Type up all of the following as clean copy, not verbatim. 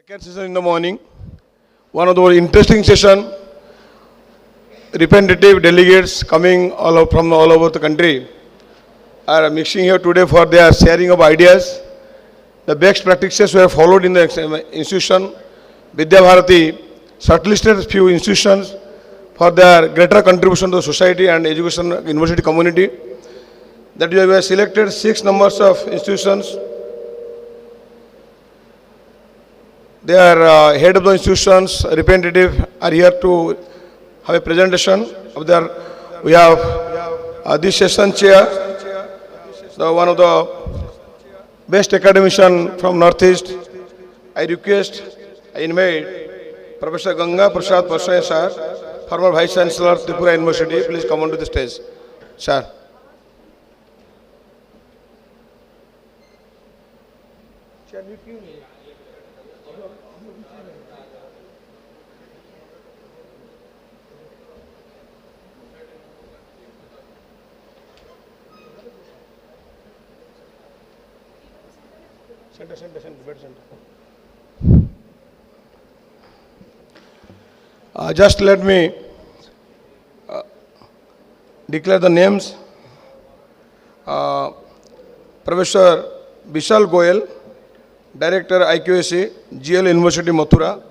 Second session in the morning, one of the interesting session, representative delegates coming from all over the country are mixing here today for their sharing of ideas. The best practices were followed in the institution. Vidya Bharati shortlisted few institutions for their greater contribution to the society and education university community. That we have selected 6 numbers of institutions. Their head of the institutions, representative are here to have a presentation of their. We have this session chair, one of the best academician from Northeast. I invite Professor Ganga Prasad Pasai sir, former Vice Chancellor Tripura University. Please come onto the stage, sir. Just let me declare the names. Professor Vishal Goyal, Director IQAC, GL University Mathura,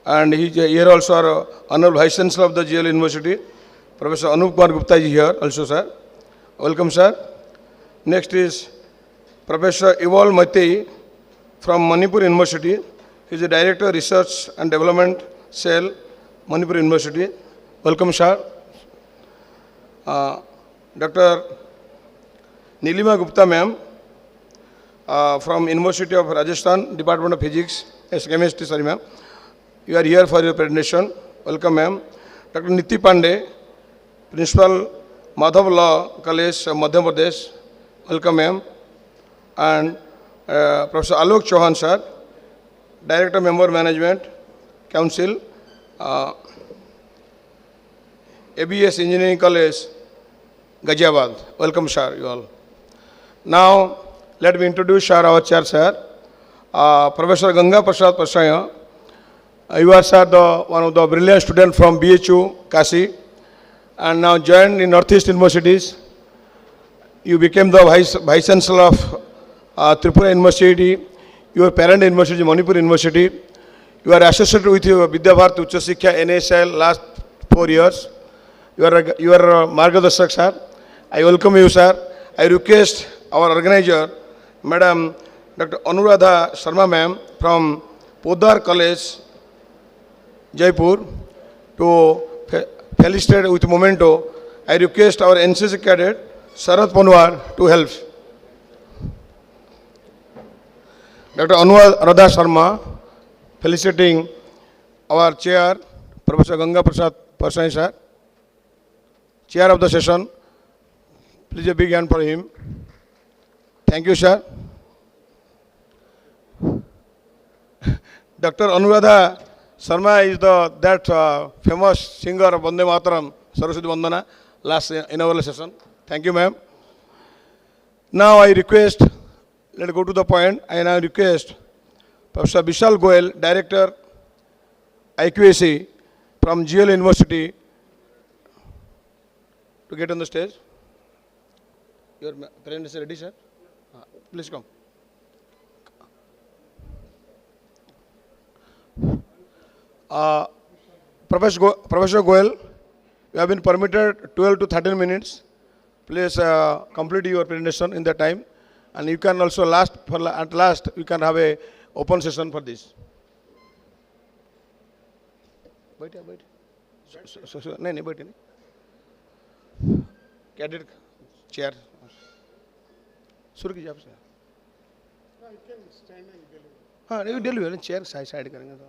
and here also are Honorable Vice Chancellor of the GL University, Professor Anup Kumar Gupta ji here also, sir. Welcome, sir. Next is Professor Eval Matei from Manipur University. He is the Director Research and Development Cell, Manipur University. Welcome, sir. Dr. Nilima Gupta ma'am from University of Rajasthan, Department of Physics, Chemistry, sorry ma'am. You are here for your presentation. Welcome ma'am. Dr. Niti Pandey, Principal Madhav Law College, Madhya Pradesh. Welcome ma'am. And Professor Alok Chauhan sir, Director Member Management Council, ABS Engineering College, Ghaziabad. Welcome sir, you all. Now, let me introduce our chair, sir. Professor Ganga Prasad Pasaya. You are, sir, one of the brilliant students from BHU, Kashi, and now joined in Northeast Universities. You became the Vice Chancellor of Tripura University. Your parent university, Manipur University. You are associated with Vidya Bharati Ucha Shiksha NSL last 4 years. You are Margadarshak, sir. I welcome you, sir. I request our organizer, Madam Dr. Anuradha Sharma ma'am from Podar College, Jaipur, to felicitate with memento. I request our NCC cadet, Sarath Panwar, to help. Dr. Anuradha Sharma, felicitating our chair, Professor Ganga Prasad Pasai sir, chair of the session. Please a big hand for him. Thank you, sir. Dr. Anuradha Sharma is that famous singer of Vande Mataram, Saraswati Vandana, last inaugural session. Thank you, ma'am. Now I request, let's go to the point. I now request Professor Vishal Goyal, Director IQAC from GL University, to get on the stage. Your presentation is ready, sir? Please come. Professor Goyal, you have been permitted 12 to 13 minutes. Please complete your presentation in that time. And you can also at last, you can have a open session for this. Wait. No, wait. Cadet chair. शुरू कीजिए आपसे. हाँ नहीं daily chair side करेंगे तो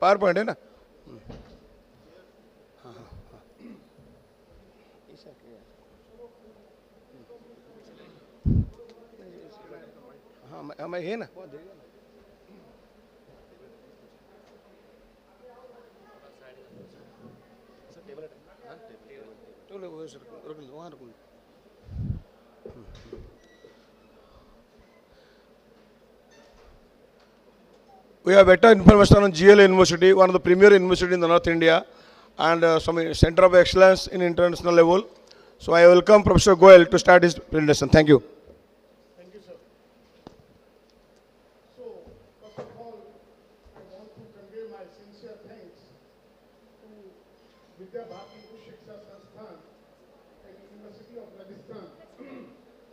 power point है ना. हाँ मैं है ना. वहाँ रुकूँ. we have better information on GLA University, one of the premier university in the North India, and some center of excellence in international level. So I welcome Professor Goel to start his presentation. Thank you. Thank you, sir. So, first of all, I want to convey my sincere thanks to Vidya Bharati Shiksha Sansthan and University of Rajasthan.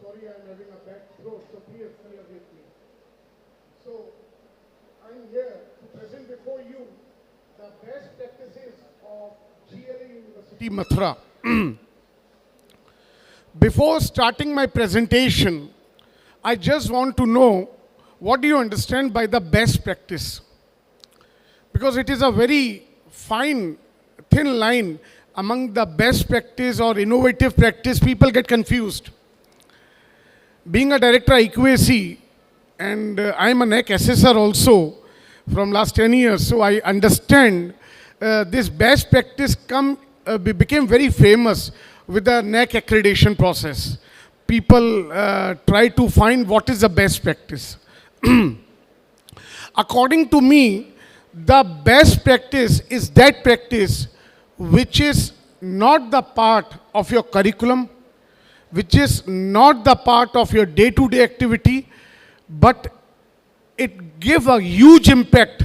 Sorry, I'm having a bad throat, so please bear with me. So, I'm here to present before you the best practices of GLA University Mathura. Before starting my presentation, I just want to know what do you understand by the best practice? Because it is a very fine, thin line among the best practice or innovative practice. People get confused. Being a director at IQAC, and I'm a NAC assessor also from last 10 years, so I understand this best practice became very famous with the NAC accreditation process. People try to find what is the best practice. According to me, the best practice is that practice which is not the part of your curriculum, which is not the part of your day-to-day activity, but it gives a huge impact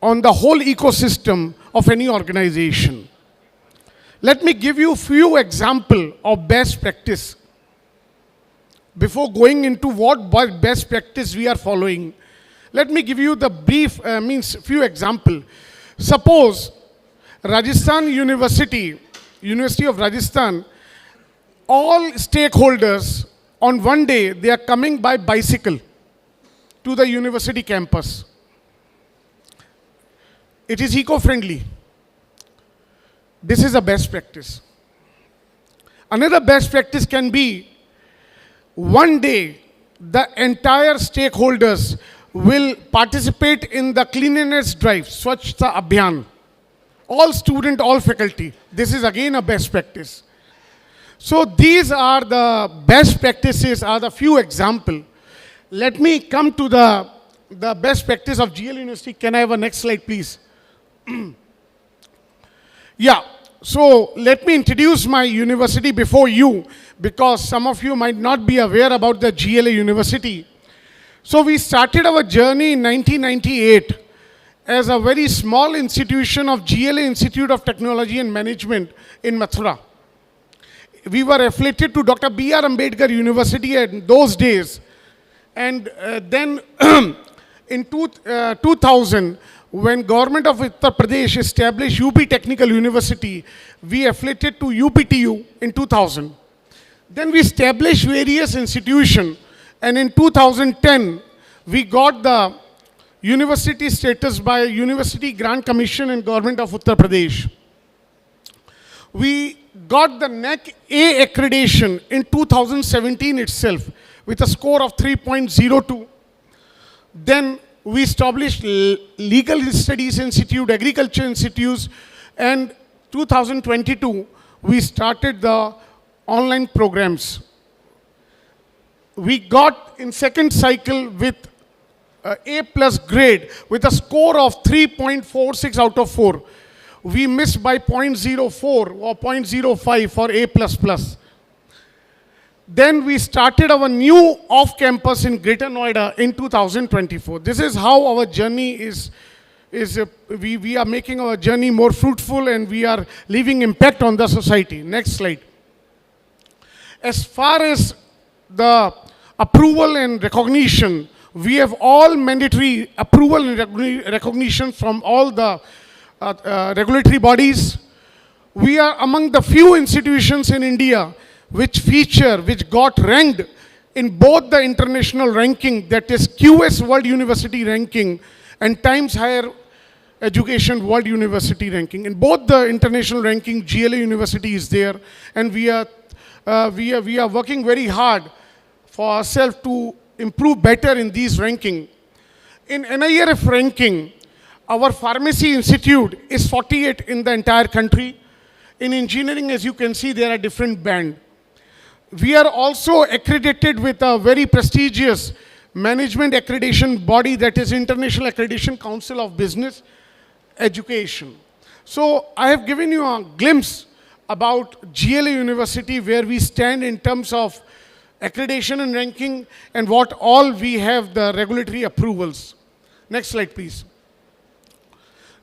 on the whole ecosystem of any organization. Let me give you a few examples of best practice. Before going into what best practice we are following, let me give you the brief, few examples. Suppose Rajasthan University, University of Rajasthan, all stakeholders on one day, they are coming by bicycle to the university campus. It is eco-friendly. This is a best practice. Another best practice can be one day the entire stakeholders will participate in the cleanliness drive, Swachhta Abhiyan. All student, all faculty. This is again a best practice. So these are the best practices, are the few examples. Let me come to the best practice of GL University. Can I have a next slide, please? Yeah, so let me introduce my university before you, because some of you might not be aware about the GLA University. So we started our journey in 1998 as a very small institution of GLA Institute of Technology and Management in Mathura. We were affiliated to Dr. B.R. Ambedkar University in those days. And then in 2000, when government of Uttar Pradesh established UP Technical University, we affiliated to UPTU in 2000. Then we established various institutions, and in 2010, we got the university status by University Grant Commission and Government of Uttar Pradesh. We got the NAC A accreditation in 2017 itself with a score of 3.02. Then we established Legal Studies Institute, Agriculture Institutes, and 2022, we started the online programs. We got in second cycle with A+ grade with a score of 3.46 out of 4. We missed by 0.04 or 0.05 for A++. Then we started our new off-campus in Greater Noida in 2024. This is how our journey is we are making our journey more fruitful, and we are leaving impact on the society. Next slide. As far as the approval and recognition, we have all mandatory approval and recognition from all the regulatory bodies. We are among the few institutions in India which got ranked in both the international ranking, that is QS World University Ranking and Times Higher Education World University Ranking. In both the international ranking, GLA University is there, and we are working very hard for ourselves to improve better in these ranking. In NIRF ranking, our pharmacy institute is 48 in the entire country. In engineering, as you can see, there are different bands. We are also accredited with a very prestigious management accreditation body, that is International Accreditation Council of Business Education. So I have given you a glimpse about GLA University, where we stand in terms of accreditation and ranking, and what all we have the regulatory approvals. Next slide, please.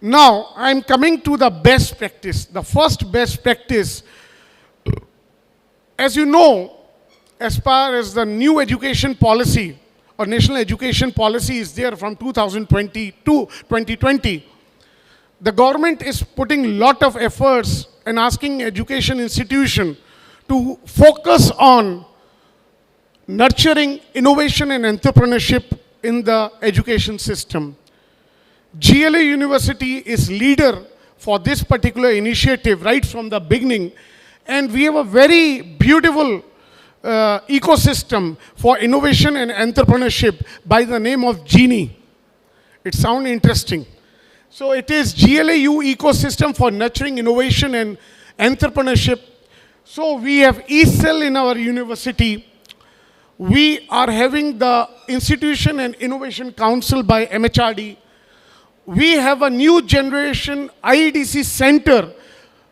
Now, I'm coming to the best practice. The first best practice, as you know, as far as the new education policy or national education policy is there from 2020 to 2020, the government is putting a lot of efforts and asking education institution to focus on nurturing innovation and entrepreneurship in the education system. GLA University is leader for this particular initiative right from the beginning, and we have a very beautiful ecosystem for innovation and entrepreneurship by the name of Genie. It sounds interesting. So it is GLAU ecosystem for nurturing innovation and entrepreneurship. So we have ECEL in our university. We are having the Institution and Innovation Council by MHRD. We have a new generation IEDC center.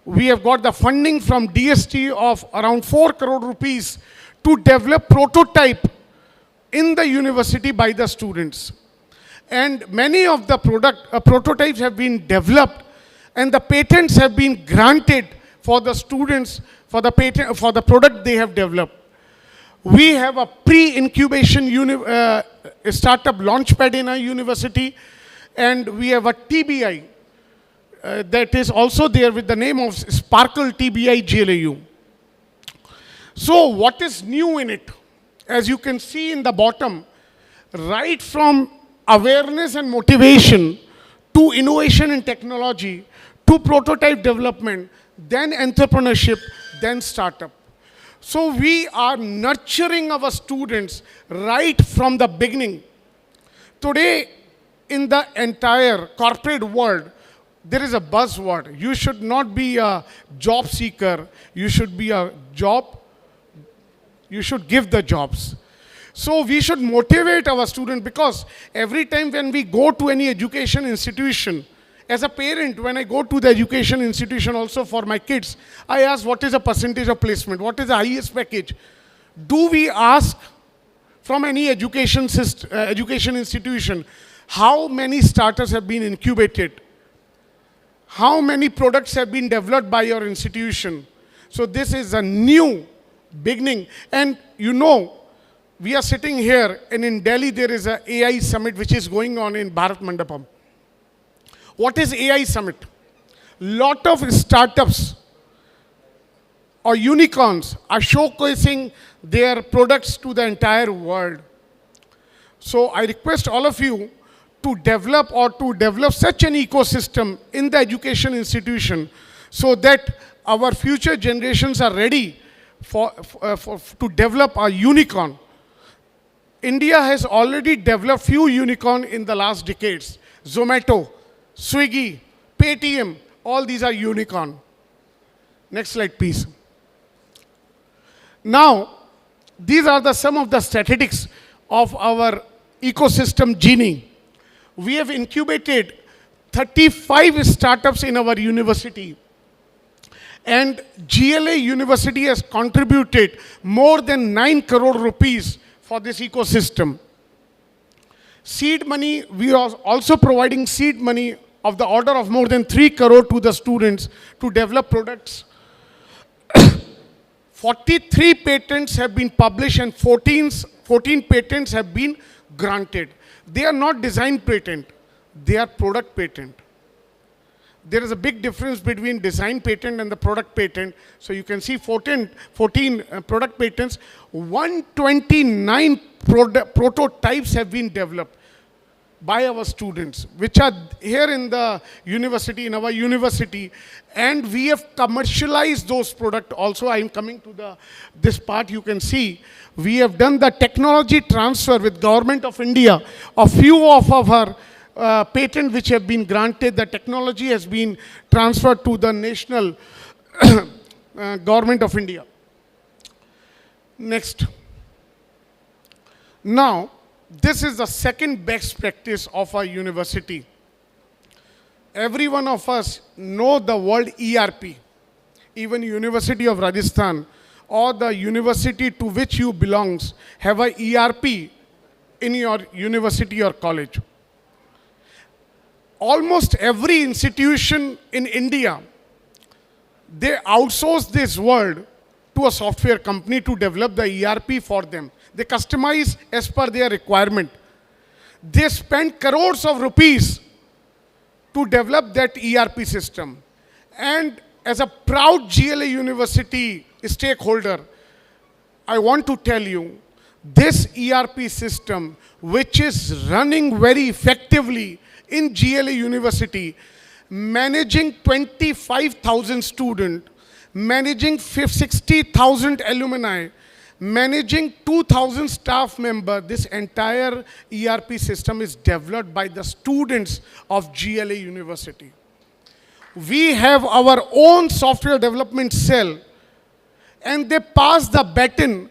We have got the funding from DST of around 4 crore rupees to develop prototype in the university by the students. And many of the prototypes have been developed, and the patents have been granted for the students for the product they have developed. We have a pre-incubation startup launchpad in our university, and we have a TBI that is also there with the name of Sparkle TBI GLAU. So what is new in it? As you can see in the bottom, right from awareness and motivation to innovation and technology to prototype development, then entrepreneurship, then startup. So we are nurturing our students right from the beginning. Today, in the entire corporate world, there is a buzzword. You should not be a job seeker. You should be a job. You should give the jobs. So we should motivate our students, because every time when we go to any education institution, as a parent, when I go to the education institution also for my kids, I ask what is the percentage of placement, what is the highest package. Do we ask from any education institution how many starters have been incubated? How many products have been developed by your institution? So this is a new beginning. And you know, we are sitting here, and in Delhi there is a AI summit which is going on in Bharat Mandapam. What is AI summit? Lot of startups or unicorns are showcasing their products to the entire world. So I request all of you to develop such an ecosystem in the education institution, so that our future generations are ready to develop a unicorn. India has already developed few unicorn in the last decades. Zomato, Swiggy, Paytm, all these are unicorn. Next slide, please. Now, these are some of the statistics of our ecosystem Genie. We have incubated 35 startups in our university. And GLA University has contributed more than 9 crore rupees for this ecosystem. Seed money, we are also providing seed money of the order of more than 3 crore to the students to develop products. 43 patents have been published and 14 patents have been granted. They are not design patent, they are product patent. There is a big difference between design patent and the product patent. So you can see 14 product patents, 129 prototypes have been developed by our students, which are here in the university, in our university, and we have commercialized those products also. I am coming to this part. You can see we have done the technology transfer with Government of India. A few of our patent which have been granted, the technology has been transferred to the national Government of India. Next. Now, this is the second best practice of our university. Every one of us know the word ERP. Even University of Rajasthan or the university to which you belongs have a ERP in your university or college. Almost every institution in India, they outsource this word to a software company to develop the ERP for them. They customize as per their requirement. They spend crores of rupees to develop that ERP system. And as a proud GLA University stakeholder, I want to tell you, this ERP system, which is running very effectively in GLA University, managing 25,000 students, managing 60,000 alumni, managing 2,000 staff members, this entire ERP system is developed by the students of GLA University. We have our own software development cell, and they pass the baton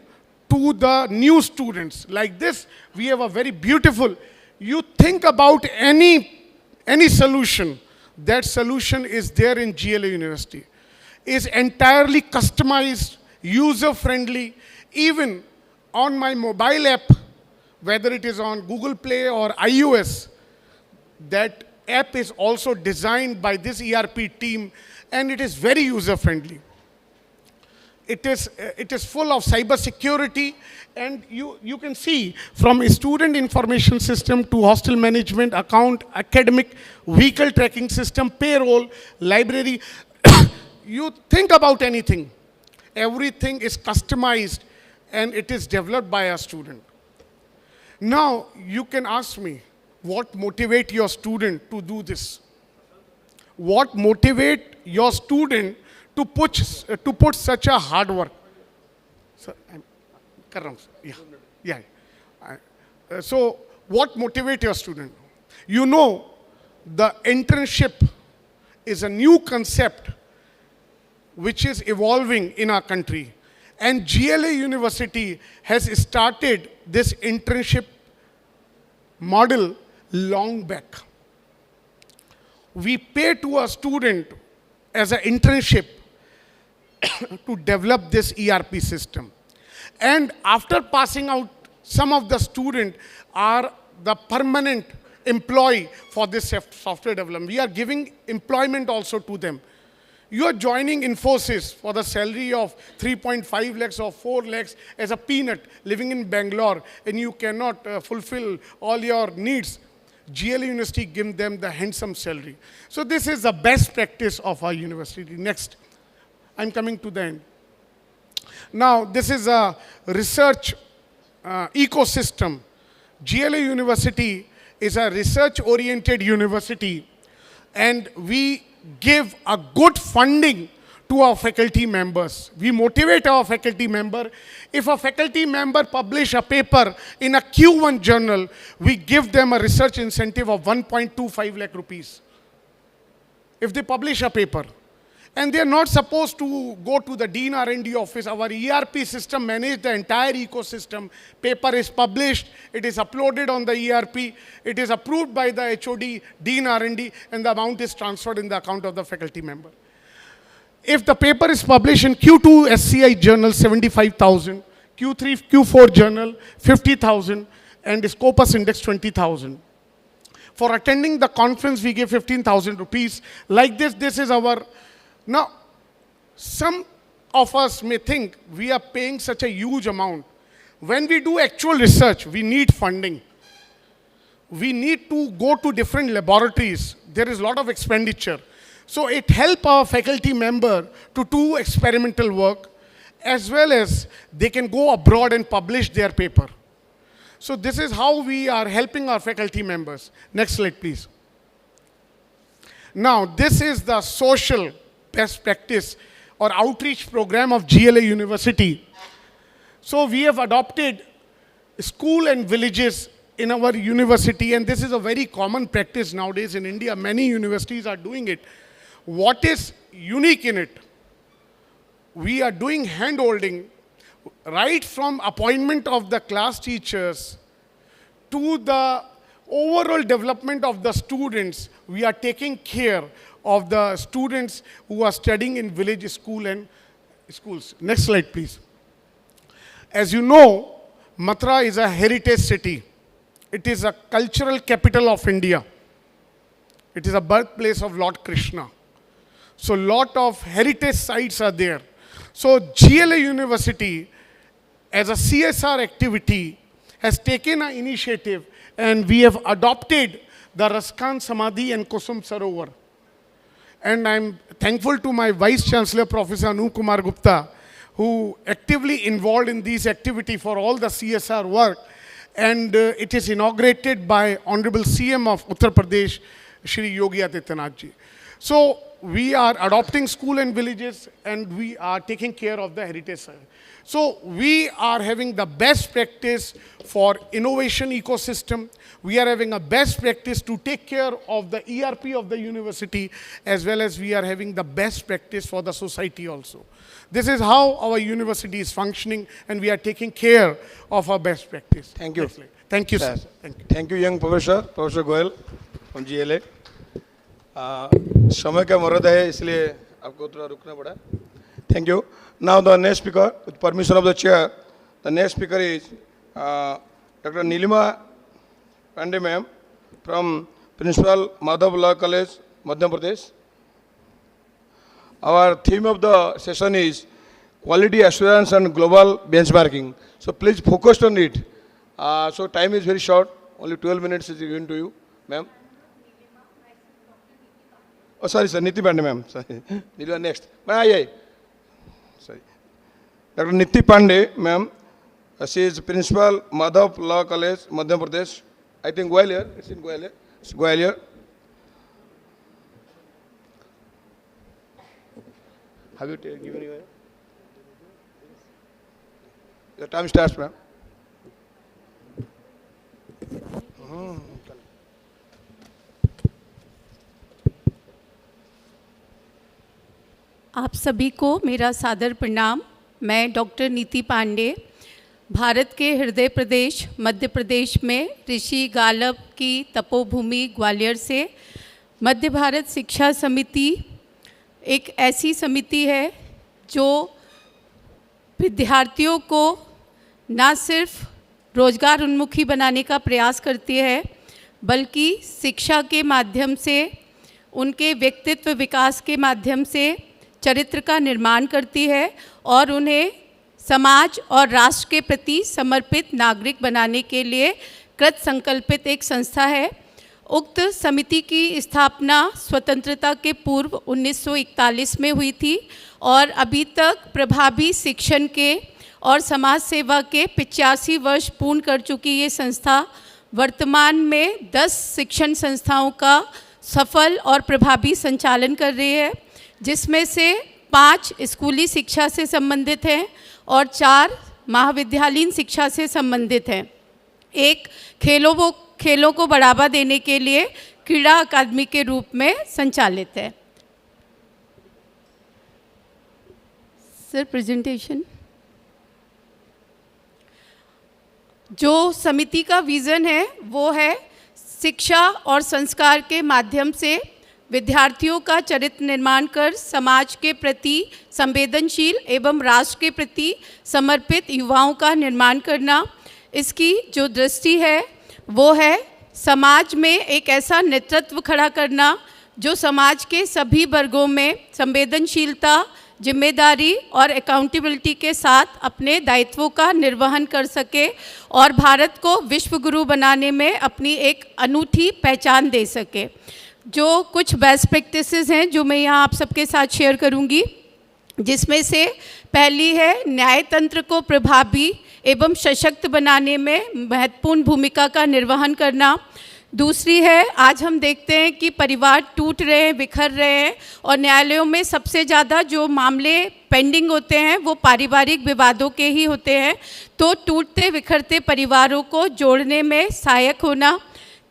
to the new students. Like this, we have a very beautiful, you think about any solution, that solution is there in GLA University. Is entirely customized, user-friendly. Even on my mobile app, whether it is on Google Play or iOS, that app is also designed by this ERP team, and it is very user-friendly. It is full of cyber security, and you can see from a student information system to hostel management, account, academic, vehicle tracking system, payroll, library. You think about anything. Everything is customized, and it is developed by a student. Now, you can ask me, what motivates your student to do this? What motivates your student to put such a hard work? Sir, I'm Karam, sir. Yeah. So, what motivates your student? You know, the internship is a new concept which is evolving in our country. And GLA University has started this internship model long back. We pay to a student as an internship to develop this ERP system. And after passing out, some of the students are the permanent employee for this software development. We are giving employment also to them. You are joining Infosys for the salary of 3.5 lakhs or 4 lakhs as a peanut living in Bangalore, and you cannot fulfill all your needs. GLA University gives them the handsome salary. So this is the best practice of our university. Next, I'm coming to the end. Now, this is a research ecosystem. GLA University is a research-oriented university, and we give a good funding to our faculty members. We motivate our faculty member. If a faculty member publish a paper in a Q1 journal, we give them a research incentive of 1.25 lakh rupees. If they publish a paper. And they are not supposed to go to the Dean R&D office. Our ERP system manages the entire ecosystem. Paper is published, it is uploaded on the ERP, it is approved by the HOD, Dean R&D, and the amount is transferred in the account of the faculty member. If the paper is published in Q2 SCI journal, 75,000, Q3, Q4 journal, 50,000, and Scopus index, 20,000. For attending the conference, we give 15,000 rupees. Like this, this is our... Now, some of us may think we are paying such a huge amount. When we do actual research, we need funding. We need to go to different laboratories. There is a lot of expenditure. So it helps our faculty member to do experimental work, as well as they can go abroad and publish their paper. So this is how we are helping our faculty members. Next slide, please. Now, this is the social best practice or outreach program of GLA University. So we have adopted school and villages in our university, and this is a very common practice nowadays in India. Many universities are doing it. What is unique in it? We are doing hand-holding right from appointment of the class teachers to the overall development of the students. We are taking care of the students who are studying in village school and schools. Next slide, please. As you know, Mathura is a heritage city. It is a cultural capital of India. It is a birthplace of Lord Krishna. So lot of heritage sites are there. So GLA University, as a CSR activity, has taken an initiative, and we have adopted the Raskan Samadhi and Kusum Sarovar. And I'm thankful to my Vice Chancellor, Professor Anup Kumar Gupta, who actively involved in these activity for all the CSR work. And it is inaugurated by Honorable CM of Uttar Pradesh, Shri Yogi Adityanath ji. So we are adopting school and villages, and we are taking care of the heritage side. So we are having the best practice for innovation ecosystem. We are having a best practice to take care of the ERP of the university, as well as we are having the best practice for the society also. This is how our university is functioning, and we are taking care of our best practice. Thank you. Thank you, sir. Thank you. Thank you, young Professor Goel from GLA. समय का मर्यादा है, इसलिए आपको थोड़ा रुकना पड़ा. Thank you. Now the next speaker, with permission of the chair, the next speaker is Dr. Nilima Pandey ma'am from Principal Madhav Law College, Madhya Pradesh. Our theme of the session is quality assurance and global benchmarking. So please focus on it. So time is very short. Only 12 minutes is given to you, ma'am. Oh, sorry, sir. Niti Pandey, ma'am. Sorry. Nilima next. Ma'am, sorry. Dr. Niti Pandey, ma'am. She is Principal Madhav Law College, Madhya Pradesh. I think Gwalior. It's in Gwalior. It's Gwalior. Have you given your? Your time starts, ma'am. आप सभी को मेरा सादर प्रणाम. मैं doctor नीति पांडे, भारत के हृदय प्रदेश मध्य प्रदेश में ऋषि गालव की तपोभूमि ग्वालियर से मध्य भारत शिक्षा समिति एक ऐसी समिति है जो विद्यार्थियों को न सिर्फ रोजगार उन्मुखी बनाने का प्रयास करती है, बल्कि शिक्षा के माध्यम से, उनके व्यक्तित्व विकास के माध्यम से चरित्र का निर्माण करती है और उन्हें समाज और राष्ट्र के प्रति समर्पित नागरिक बनाने के लिए कृत संकल्पित एक संस्था है. उक्त समिति की स्थापना स्वतंत्रता के पूर्व 1941 में हुई थी और अभी तक प्रभावी शिक्षण के और समाज सेवा के 85 वर्ष पूर्ण कर चुकी ये संस्था वर्तमान में 10 शिक्षण संस्थाओं का सफल और प्रभावी संचालन कर रही है, जिसमें से 5 स्कूली शिक्षा से संबंधित हैं और 4 महाविद्यालयीन शिक्षा से संबंधित हैं. एक खेलों को बढ़ावा देने के लिए क्रीड़ा अकादमी के रूप में संचालित है. Sir, presentation. जो समिति का विज़न है वो है शिक्षा और संस्कार के माध्यम से विद्यार्थियों का चरित्र निर्माण कर समाज के प्रति संवेदनशील एवं राष्ट्र के प्रति समर्पित युवाओं का निर्माण करना. इसकी जो दृष्टि है वो है समाज में एक ऐसा नेतृत्व खड़ा करना जो समाज के सभी वर्गों में संवेदनशीलता, जिम्मेदारी और अकाउंटेबिलिटी के साथ अपने दायित्वों का निर्वहन कर सके और भारत को विश्व गुरु बनाने में अपनी एक अनूठी पहचान दे सके. जो कुछ बेस्ट प्रैक्टिसेस हैं जो मैं यहाँ आप सबके साथ शेयर करूँगी, जिसमें से पहली है न्यायतंत्र को प्रभावी एवं सशक्त बनाने में महत्वपूर्ण भूमिका का निर्वहन करना. दूसरी है, आज हम देखते हैं कि परिवार टूट रहे हैं, बिखर रहे हैं और न्यायालयों में सबसे ज़्यादा जो मामले पेंडिंग होते हैं वो पारिवारिक विवादों के ही होते हैं. तो टूटते बिखरते परिवारों को जोड़ने में सहायक होना.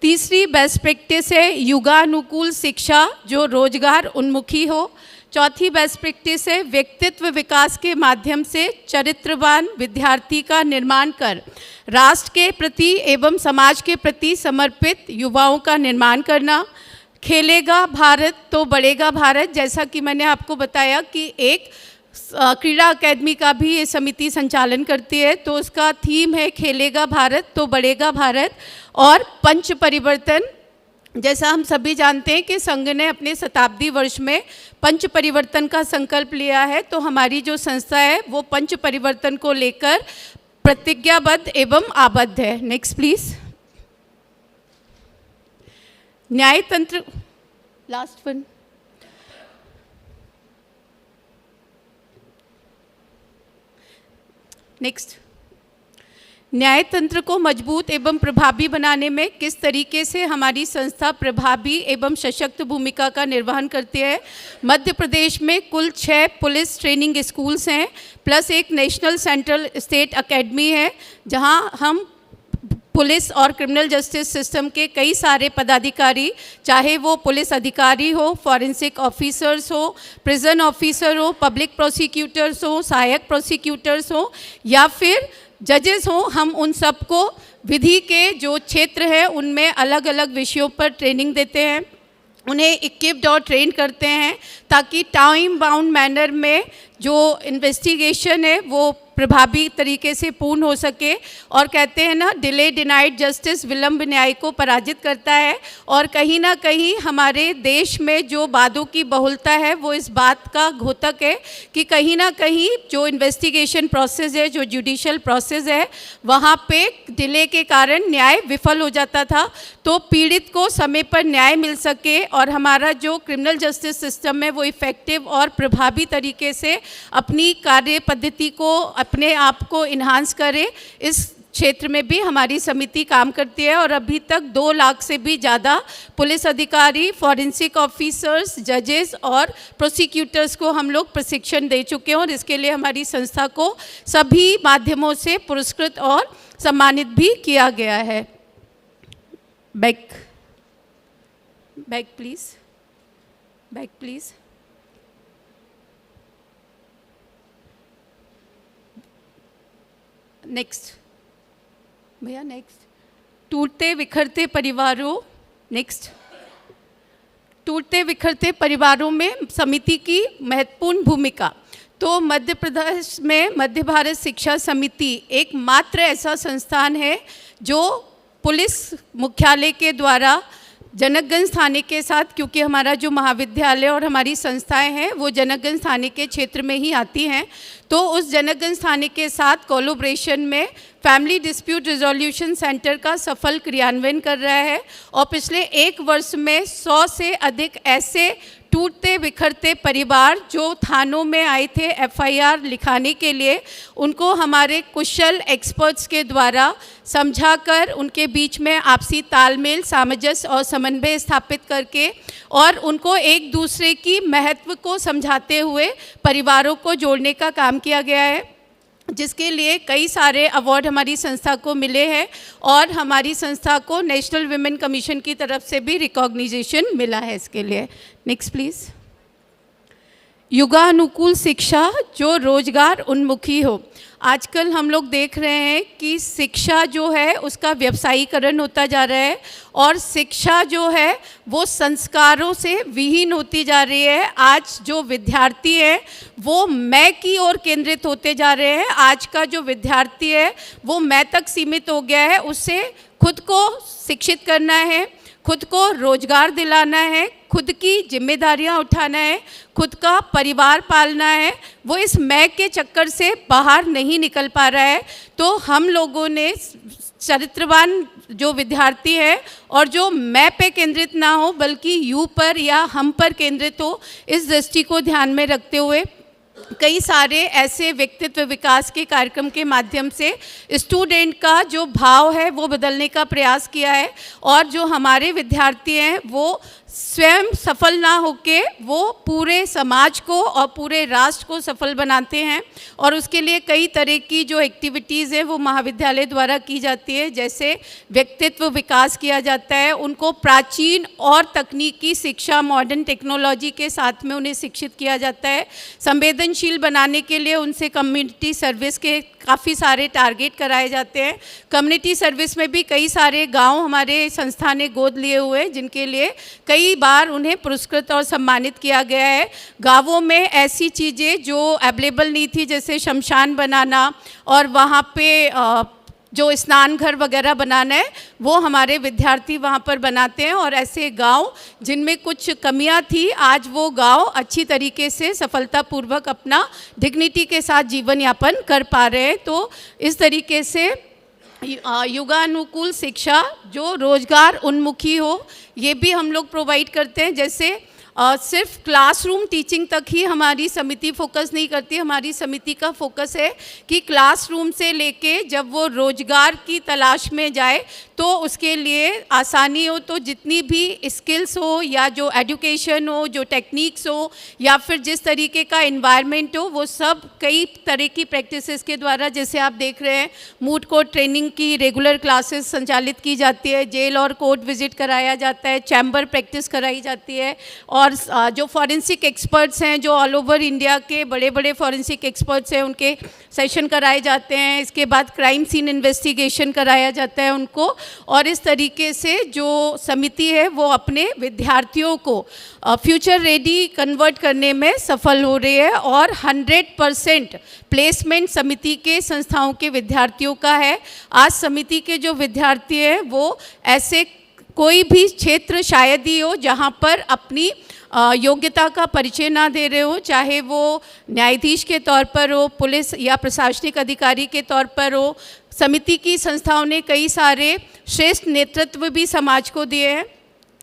तीसरी बेस्ट प्रैक्टिस है युगानुकूल शिक्षा जो रोजगार उन्मुखी हो, चौथी बेस्ट प्रैक्टिस है व्यक्तित्व विकास के माध्यम से चरित्रवान विद्यार्थी का निर्माण कर राष्ट्र के प्रति एवं समाज के प्रति समर्पित युवाओं का निर्माण करना। खेलेगा भारत तो बढ़ेगा भारत, जैसा कि मैंने आपको बताया कि एक क्रीड़ा अकेडमी का भी ये समिति संचालन करती है, तो उसका थीम है खेलेगा भारत तो बढ़ेगा भारत। और पंच परिवर्तन, जैसा हम सभी जानते हैं कि संघ ने अपने शताब्दी वर्ष में पंच परिवर्तन का संकल्प लिया है, तो हमारी जो संस्था है वो पंच परिवर्तन को लेकर प्रतिज्ञाबद्ध एवं आबद्ध है। Next please. न्यायतंत्र, लास्ट वन। नेक्स्ट। न्यायतंत्र को मजबूत एवं प्रभावी बनाने में किस तरीके से हमारी संस्था प्रभावी एवं सशक्त भूमिका का निर्वहन करती है। मध्य प्रदेश में कुल 6 पुलिस ट्रेनिंग स्कूल्स हैं प्लस एक नेशनल सेंट्रल स्टेट एकेडमी है, जहां हम पुलिस और क्रिमिनल जस्टिस सिस्टम के कई सारे पदाधिकारी, चाहे वो पुलिस अधिकारी हो, फॉरेंसिक ऑफिसर्स हो, प्रिजन ऑफिसर हो, पब्लिक प्रोसिक्यूटर्स हो, सहायक प्रोसिक्यूटर्स हो या फिर जजेस हो, हम उन सबको विधि के जो क्षेत्र है उनमें अलग अलग विषयों पर ट्रेनिंग देते हैं, उन्हें इक्विप्ड और ट्रेन करते हैं ताकि टाइम बाउंड मैनर में जो इन्वेस्टिगेशन है वो प्रभावी तरीके से पूर्ण हो सके। और कहते हैं ना, डिले डिनाइड जस्टिस, विलंब न्याय को पराजित करता है। और कहीं ना कहीं हमारे देश में जो वादों की बहुलता है वो इस बात का घोतक है कि कहीं ना कहीं जो इन्वेस्टिगेशन प्रोसेस है, जो जुडिशियल प्रोसेस है, वहाँ पे डिले के कारण न्याय विफल हो जाता था। तो पीड़ित को समय पर न्याय मिल सके और हमारा जो क्रिमिनल जस्टिस सिस्टम है वो इफ़ेक्टिव और प्रभावी तरीके से अपनी कार्य पद्धति को, अपने आप को इन्हांस करे, इस क्षेत्र में भी हमारी समिति काम करती है। और अभी तक 2 लाख से भी ज़्यादा पुलिस अधिकारी, फॉरेंसिक ऑफिसर्स, जजेस और प्रोसिक्यूटर्स को हम लोग प्रशिक्षण दे चुके हैं और इसके लिए हमारी संस्था को सभी माध्यमों से पुरस्कृत और सम्मानित भी किया गया है। Back please, back please. Next भैया, नेक्स्ट। टूटते बिखरते परिवारों, नेक्स्ट। टूटते बिखरते परिवारों में समिति की महत्वपूर्ण भूमिका। तो मध्य प्रदेश में मध्य भारत शिक्षा समिति एकमात्र ऐसा संस्थान है जो पुलिस मुख्यालय के द्वारा जनकगंज थाने के साथ, क्योंकि हमारा जो महाविद्यालय और हमारी संस्थाएं हैं वो जनकगंज थाने के क्षेत्र में ही आती हैं, तो उस जनकगंज थाने के साथ कोलैबोरेशन में फैमिली डिस्प्यूट रिजोल्यूशन सेंटर का सफल क्रियान्वयन कर रहा है। और पिछले 1 वर्ष में 100 से अधिक ऐसे टूटते बिखरते परिवार जो थानों में आए थे एफआईआर लिखाने के लिए, उनको हमारे कुशल एक्सपर्ट्स के द्वारा समझाकर उनके बीच में आपसी तालमेल, सामंजस्य और समन्वय स्थापित करके और उनको एक दूसरे की महत्व को समझाते हुए परिवारों को जोड़ने का काम किया गया है, जिसके लिए कई सारे अवार्ड हमारी संस्था को मिले हैं और हमारी संस्था को नेशनल विमेन कमीशन की तरफ से भी रिकॉग्निजेशन मिला है इसके लिए। Next please. युगानुकूल शिक्षा जो रोजगार उन्मुखी हो। आजकल हम लोग देख रहे हैं कि शिक्षा जो है उसका व्यवसायीकरण होता जा रहा है और शिक्षा जो है वो संस्कारों से विहीन होती जा रही है। आज जो विद्यार्थी है वो मैं की ओर केंद्रित होते जा रहे हैं। आज का जो विद्यार्थी है वो मैं तक सीमित हो गया है। उससे खुद को शिक्षित करना है, खुद को रोजगार दिलाना है, खुद की जिम्मेदारियां उठाना है, खुद का परिवार पालना है, वो इस मैं के चक्कर से बाहर नहीं निकल पा रहा है। तो हम लोगों ने चरित्रवान जो विद्यार्थी है और जो मैं पे केंद्रित ना हो बल्कि यू पर या हम पर केंद्रित हो, इस दृष्टि को ध्यान में रखते हुए कई सारे ऐसे व्यक्तित्व विकास के कार्यक्रम के माध्यम से स्टूडेंट का जो भाव है वो बदलने का प्रयास किया है और जो हमारे विद्यार्थी हैं वो स्वयं सफल ना होके वो पूरे समाज को और पूरे राष्ट्र को सफल बनाते हैं और उसके लिए कई तरह की जो एक्टिविटीज़ है वो महाविद्यालय द्वारा की जाती है। जैसे व्यक्तित्व विकास किया जाता है, उनको प्राचीन और तकनीकी शिक्षा मॉडर्न टेक्नोलॉजी के साथ में उन्हें शिक्षित किया जाता है। संवेदनशील बनाने के लिए उनसे कम्युनिटी सर्विस के काफ़ी सारे टारगेट कराए जाते हैं। कम्युनिटी सर्विस में भी कई सारे गांव हमारे संस्था ने गोद लिए हुए हैं, जिनके लिए कई बार उन्हें पुरस्कृत और सम्मानित किया गया है। गांवों में ऐसी चीज़ें जो अवेलेबल नहीं थी, जैसे शमशान बनाना और वहाँ पे जो स्नान घर वगैरह बनाना है, वो हमारे विद्यार्थी वहाँ पर बनाते हैं। और ऐसे गांव जिनमें कुछ कमियां थी, आज वो गांव अच्छी तरीके से सफलतापूर्वक अपना डिग्निटी के साथ जीवन यापन कर पा रहे हैं। तो इस तरीके से युगानुकूल शिक्षा जो रोजगार उन्मुखी हो, ये भी हम लोग प्रोवाइड करते हैं। जैसे सिर्फ क्लासरूम टीचिंग तक ही हमारी समिति फोकस नहीं करती। हमारी समिति का फोकस है कि क्लासरूम से लेके जब वो रोजगार की तलाश में जाए तो उसके लिए आसानी हो। तो जितनी भी स्किल्स हो या जो एजुकेशन हो, जो टेक्निक्स हो या फिर जिस तरीके का इन्वायरमेंट हो, वो सब कई तरह की प्रैक्टिसेस के द्वारा, जैसे आप देख रहे हैं मूट कोर्ट ट्रेनिंग की रेगुलर क्लासेस संचालित की जाती है, जेल और कोर्ट विजिट कराया जाता है, चैम्बर प्रैक्टिस कराई जाती है। और जो फॉरेंसिक एक्सपर्ट्स हैं, जो ऑल ओवर इंडिया के बड़े बड़े फॉरेंसिक एक्सपर्ट्स हैं, उनके सेशन कराए जाते हैं। इसके बाद क्राइम सीन इन्वेस्टिगेशन कराया जाता है उनको। और इस तरीके से जो समिति है वो अपने विद्यार्थियों को फ्यूचर रेडी कन्वर्ट करने में सफल हो रही है। और 100% प्लेसमेंट समिति के संस्थाओं के विद्यार्थियों का है। आज समिति के जो विद्यार्थी हैं वो ऐसे कोई भी क्षेत्र शायद ही हो जहाँ पर अपनी योग्यता का परिचय ना दे रहे हो, चाहे वो न्यायाधीश के तौर पर हो, पुलिस या प्रशासनिक अधिकारी के तौर पर हो। समिति की संस्थाओं ने कई सारे श्रेष्ठ नेतृत्व भी समाज को दिए हैं,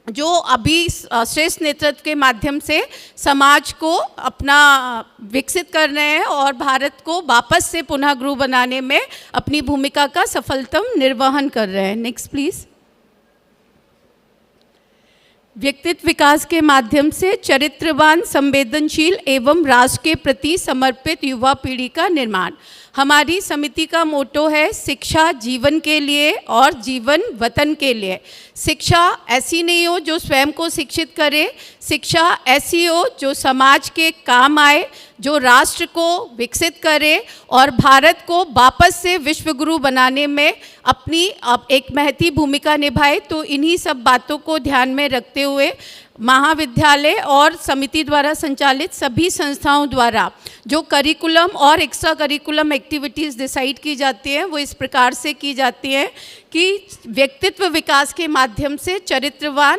जो अभी श्रेष्ठ नेतृत्व के माध्यम से समाज को अपना विकसित कर रहे हैं और भारत को वापस से पुनः गुरु बनाने में अपनी भूमिका का सफलतम निर्वहन कर रहे हैं। Next please. व्यक्तित्व विकास के माध्यम से चरित्रवान, संवेदनशील एवं राष्ट्र के प्रति समर्पित युवा पीढ़ी का निर्माण। हमारी समिति का मोटो है शिक्षा जीवन के लिए और जीवन वतन के लिए। शिक्षा ऐसी नहीं हो जो स्वयं को शिक्षित करे, शिक्षा ऐसी हो जो समाज के काम आए, जो राष्ट्र को विकसित करे और भारत को वापस से विश्व गुरु बनाने में अपनी एक महती भूमिका निभाए। तो इन्हीं सब बातों को ध्यान में रखते हुए महाविद्यालय और समिति द्वारा संचालित सभी संस्थाओं द्वारा जो करिकुलम और एक्स्ट्रा करिकुलम एक्टिविटीज़ डिसाइड की जाती हैं, वो इस प्रकार से की जाती हैं कि व्यक्तित्व विकास के माध्यम से चरित्रवान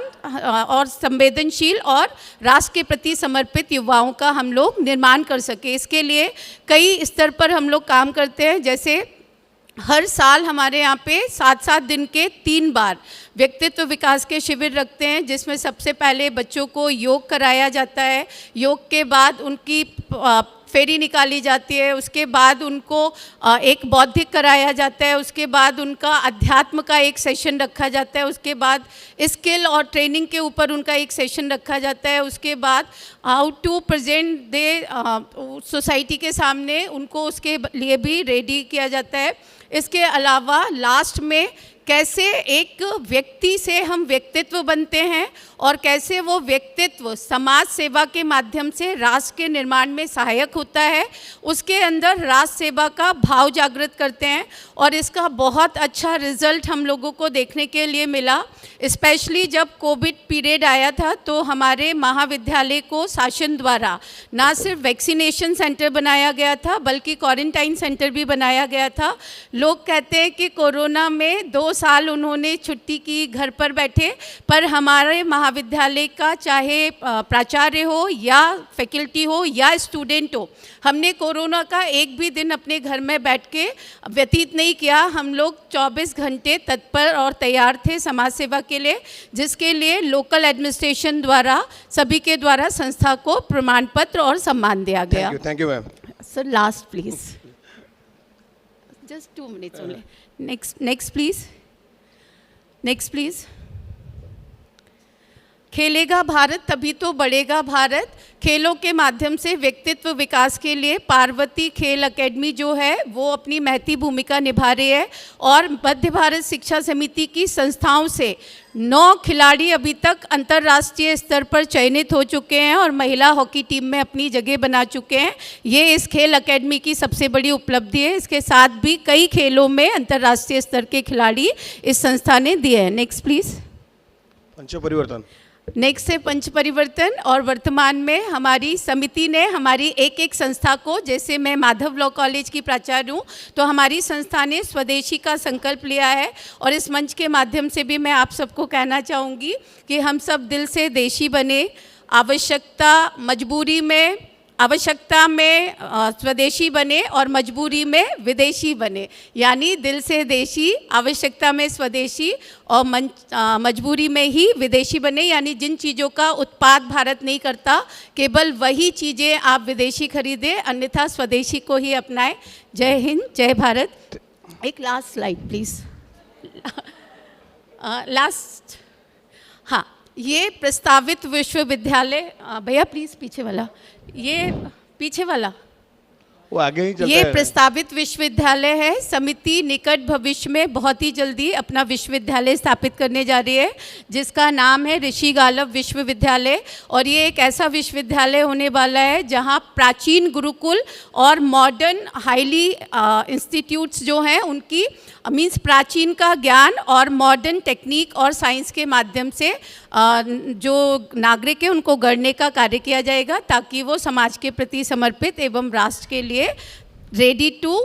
और संवेदनशील और राष्ट्र के प्रति समर्पित युवाओं का हम लोग निर्माण कर सके। इसके लिए कई स्तर पर हम लोग काम करते हैं। जैसे हर साल हमारे यहाँ पे 7-7 दिन के 3 बार व्यक्तित्व विकास के शिविर रखते हैं, जिसमें सबसे पहले बच्चों को योग कराया जाता है। योग के बाद उनकी फेरी निकाली जाती है, उसके बाद उनको एक बौद्धिक कराया जाता है, उसके बाद उनका अध्यात्म का एक सेशन रखा जाता है, उसके बाद स्किल और ट्रेनिंग के ऊपर उनका एक सेशन रखा जाता है, उसके बाद how to present they society के सामने उनको उसके लिए भी रेडी किया जाता है। इसके अलावा लास्ट में कैसे एक व्यक्ति से हम व्यक्तित्व बनते हैं और कैसे वो व्यक्तित्व समाज सेवा के माध्यम से राष्ट्र के निर्माण में सहायक होता है, उसके अंदर राष्ट्र सेवा का भाव जागृत करते हैं। और इसका बहुत अच्छा रिजल्ट हम लोगों को देखने के लिए मिला। स्पेशली जब कोविड पीरियड आया था तो हमारे महाविद्यालय को शासन द्वारा ना सिर्फ वैक्सीनेशन सेंटर बनाया गया था बल्कि क्वारंटाइन सेंटर भी बनाया गया था। लोग कहते हैं कि कोरोना में 2 साल उन्होंने छुट्टी की, घर पर बैठे, पर हमारे महाविद्यालय का चाहे प्राचार्य हो या फैकल्टी हो या स्टूडेंट हो, हमने कोरोना का एक भी दिन अपने घर में बैठ के व्यतीत नहीं किया। हम लोग 24 घंटे तत्पर और तैयार थे समाज सेवा के लिए, जिसके लिए लोकल एडमिनिस्ट्रेशन द्वारा सभी के द्वारा संस्था को प्रमाण पत्र और सम्मान दिया गया। Thank you ma'am. Sir last please, just 2 minutes only. Next please. खेलेगा भारत तभी तो बढ़ेगा भारत। खेलों के माध्यम से व्यक्तित्व विकास के लिए पार्वती खेल एकेडमी जो है वो अपनी महती भूमिका निभा रही है और मध्य भारत शिक्षा समिति की संस्थाओं से 9 खिलाड़ी अभी तक अंतर्राष्ट्रीय स्तर पर चयनित हो चुके हैं और महिला हॉकी टीम में अपनी जगह बना चुके हैं। ये इस खेल एकेडमी की सबसे बड़ी उपलब्धि है। इसके साथ भी कई खेलों में अंतर्राष्ट्रीय स्तर के खिलाड़ी इस संस्था ने दिए हैं। Next please. पंच परिवर्तन। नेक्स्ट है पंच परिवर्तन। और वर्तमान में हमारी समिति ने हमारी एक एक संस्था को, जैसे मैं माधव लॉ कॉलेज की प्राचार्य हूँ, तो हमारी संस्था ने स्वदेशी का संकल्प लिया है और इस मंच के माध्यम से भी मैं आप सबको कहना चाहूँगी कि हम सब दिल से देशी बने। आवश्यकता में स्वदेशी बने और मजबूरी में विदेशी बने, यानी दिल से देशी, आवश्यकता में स्वदेशी और मजबूरी में ही विदेशी बने। यानी जिन चीज़ों का उत्पाद भारत नहीं करता केवल वही चीज़ें आप विदेशी खरीदें, अन्यथा स्वदेशी को ही अपनाएं। जय हिंद, जय भारत। एक लास्ट स्लाइड प्लीज़। लास्ट। हाँ, ये प्रस्तावित विश्वविद्यालय, भैया प्लीज़ पीछे वाला, ये पीछे वाला, वो आगे ही चलता ये है। प्रस्तावित विश्वविद्यालय है। समिति निकट भविष्य में बहुत ही जल्दी अपना विश्वविद्यालय स्थापित करने जा रही है जिसका नाम है ऋषि गालव विश्वविद्यालय। और ये एक ऐसा विश्वविद्यालय होने वाला है जहां प्राचीन गुरुकुल और मॉडर्न हाईली इंस्टीट्यूट्स जो हैं उनकी मीन्स प्राचीन का ज्ञान और मॉडर्न टेक्निक और साइंस के माध्यम से जो नागरिक हैं उनको गढ़ने का कार्य किया जाएगा ताकि वो समाज के प्रति समर्पित एवं राष्ट्र के लिए रेडी टू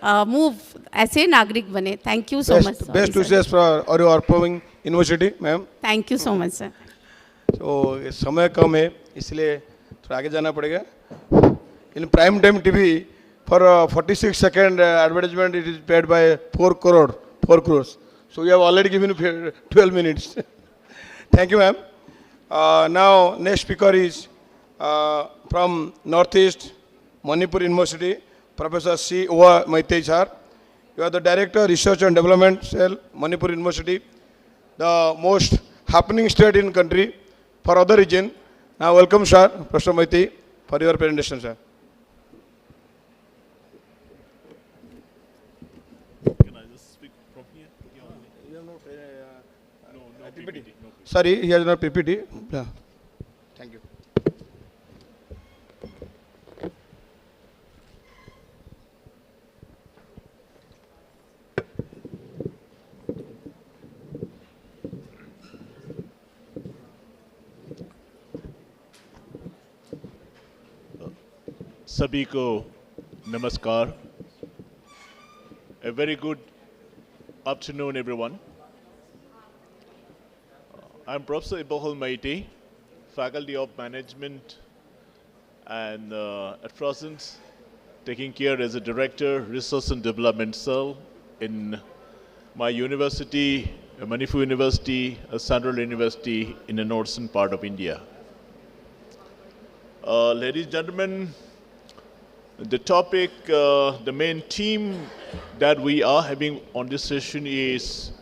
मूव ऐसे नागरिक बने। Thank you so much. Best wishes for your upcoming university ma'am. Thank you so much sir. तो समय कम है इसलिए थोड़ा आगे जाना पड़ेगा। इन prime time TV for 46 second advertisement it is paid by 4 crores. So we have already given 12 minutes. Thank you ma'am. Now next speaker is from Northeast Manipur University, Professor C. Owa Maitei sir. You are the Director Research and Development Cell, Manipur University, the most happening state in country for other region. Now welcome sir, Professor Maitei, for your presentation sir. Sorry, he has no PPT. Yeah. Thank you. सभी को नमस्कार. A very good afternoon, everyone. I'm Professor Ibohol Maitei, Faculty of Management, and at present taking care as a Director, Research and Development Cell in my university, Manipur University, a Central University in the northern part of India. Ladies and gentlemen, the topic, the main theme that we are having on this session is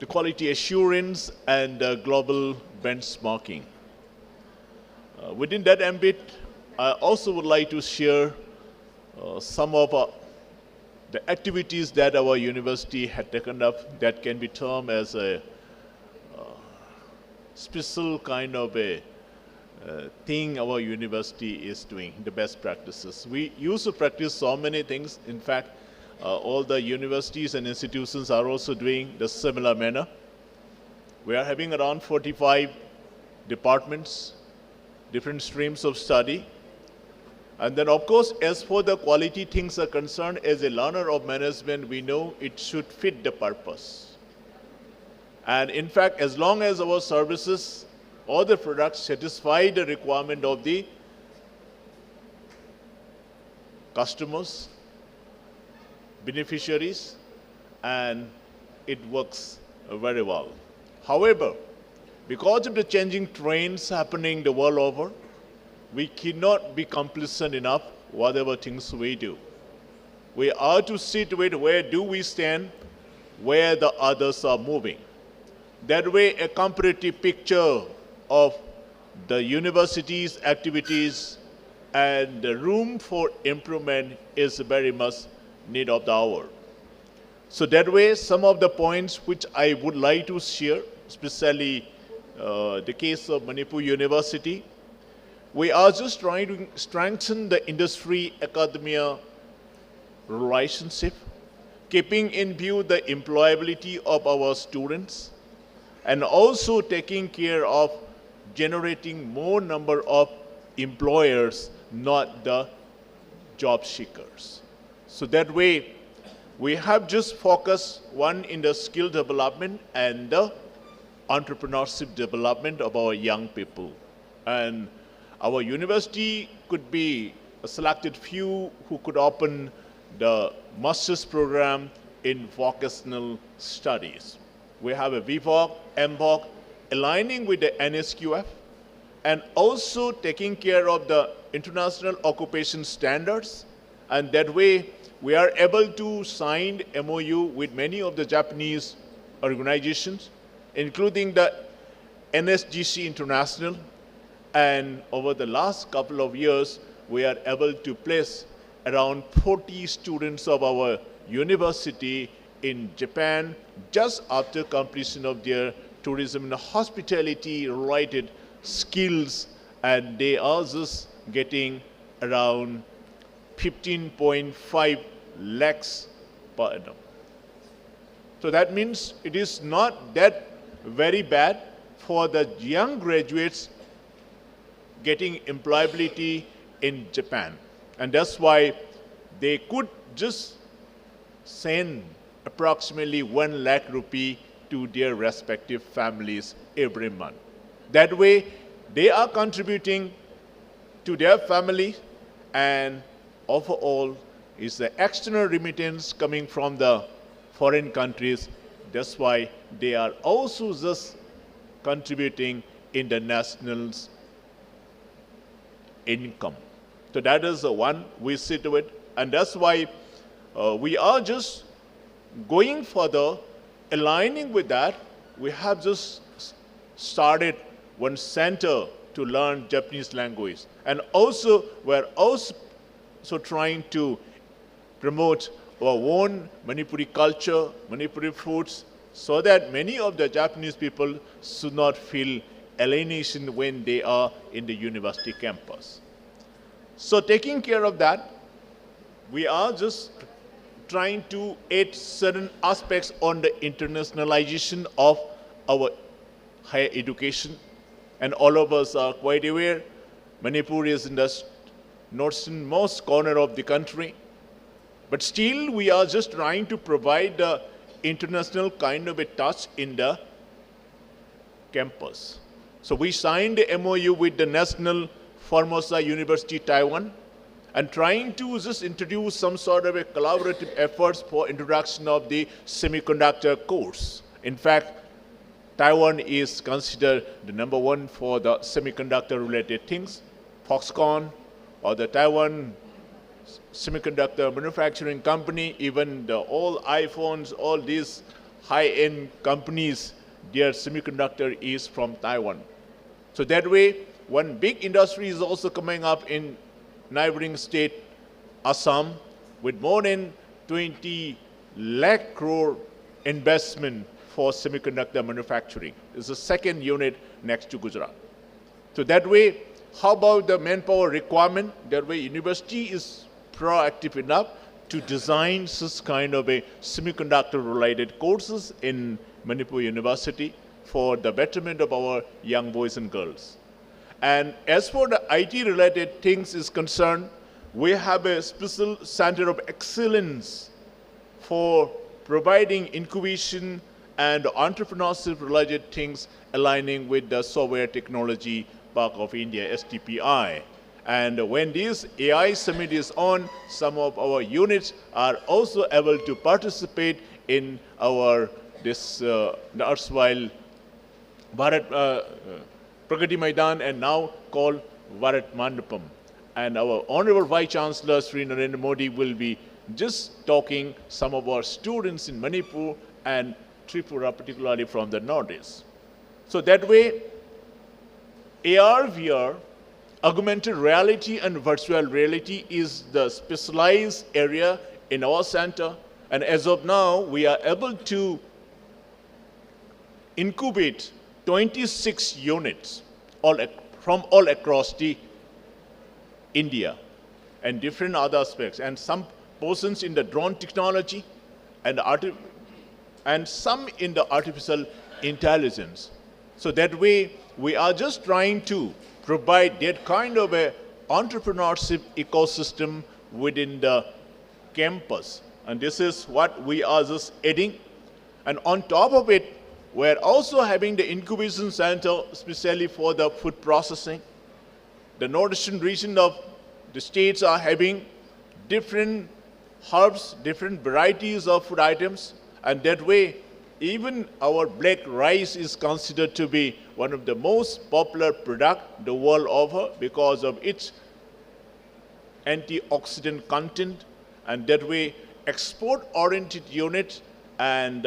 the quality assurance and global benchmarking. Within that ambit, I also would like to share some of the activities that our university had taken up that can be termed as a special kind of a thing our university is doing, the best practices. We used to practice so many things. In fact, all the universities and institutions are also doing the similar manner. We are having around 45 departments, different streams of study. And then, of course, as for the quality things are concerned, as a learner of management, we know it should fit the purpose. And in fact, as long as our services or the products satisfy the requirement of the customers, beneficiaries, and it works very well. However, because of the changing trends happening the world over, we cannot be complacent enough whatever things we do. We are to see to it where do we stand, where the others are moving. That way, a comparative picture of the university's activities and the room for improvement is very much need of the hour. So that way, some of the points which I would like to share, especially the case of Manipur University, we are just trying to strengthen the industry-academia relationship, keeping in view the employability of our students, and also taking care of generating more number of employers, not the job seekers. So that way, we have just focused one in the skill development and the entrepreneurship development of our young people. And our university could be a selected few who could open the master's program in vocational studies. We have a VVOC, MVOC, aligning with the NSQF, and also taking care of the international occupation standards. And that way, we are able to sign MOU with many of the Japanese organizations, including the NSGC International. And over the last couple of years, we are able to place around 40 students of our university in Japan just after completion of their tourism and hospitality related skills, and they are just getting around 15.5 lakhs per annum. So that means it is not that very bad for the young graduates getting employability in Japan. And that's why they could just send approximately 1 lakh rupee to their respective families every month. That way, they are contributing to their family, and overall is the external remittance coming from the foreign countries. That's why they are also just contributing in the national's income. So that is the one we see to it, and that's why we are just going further, aligning with that. We have just started one center to learn Japanese language, and also we're also trying to promote our own Manipuri culture, Manipuri foods, so that many of the Japanese people should not feel alienation when they are in the university campus. So taking care of that, we are just trying to add certain aspects on the internationalization of our higher education. And all of us are quite aware, Manipur is in the northernmost corner of the country. But still, we are just trying to provide the international kind of a touch in the campus. So we signed the MOU with the National Formosa University, Taiwan, and trying to just introduce some sort of a collaborative efforts for introduction of the semiconductor course. In fact, Taiwan is considered the #1 for the semiconductor related things. Foxconn or the Taiwan Semiconductor Manufacturing Company, even all iPhones, all these high-end companies, their semiconductor is from Taiwan. So that way, one big industry is also coming up in neighboring state, Assam, with more than 20 lakh crore investment for semiconductor manufacturing. It's the second unit next to Gujarat. So that way, how about the manpower requirement? That way, university is proactive enough to design such kind of a semiconductor-related courses in Manipur University for the betterment of our young boys and girls. And as for the IT-related things is concerned, we have a special center of excellence for providing incubation and entrepreneurship-related things aligning with the Software Technology Park of India, STPI. And when this AI summit is on, some of our units are also able to participate in our the erstwhile Bharat Pragati Maidan and now called Bharat Mandapam. And our Honorable Vice Chancellor Sri Narendra Modi will be just talking some of our students in Manipur and Tripura, particularly from the northeast. So that way, AR, VR, augmented reality and virtual reality is the specialized area in our center. And as of now, we are able to incubate 26 units from all across the India and different other aspects, and some portions in the drone technology and some in the artificial intelligence. So that way, we are just trying to provide that kind of a entrepreneurship ecosystem within the campus. And this is what we are just adding. And on top of it, we're also having the incubation center, especially for the food processing. The northeastern region of the states are having different herbs, different varieties of food items, and that way, even our black rice is considered to be one of the most popular product the world over because of its antioxidant content, and that way, export-oriented units and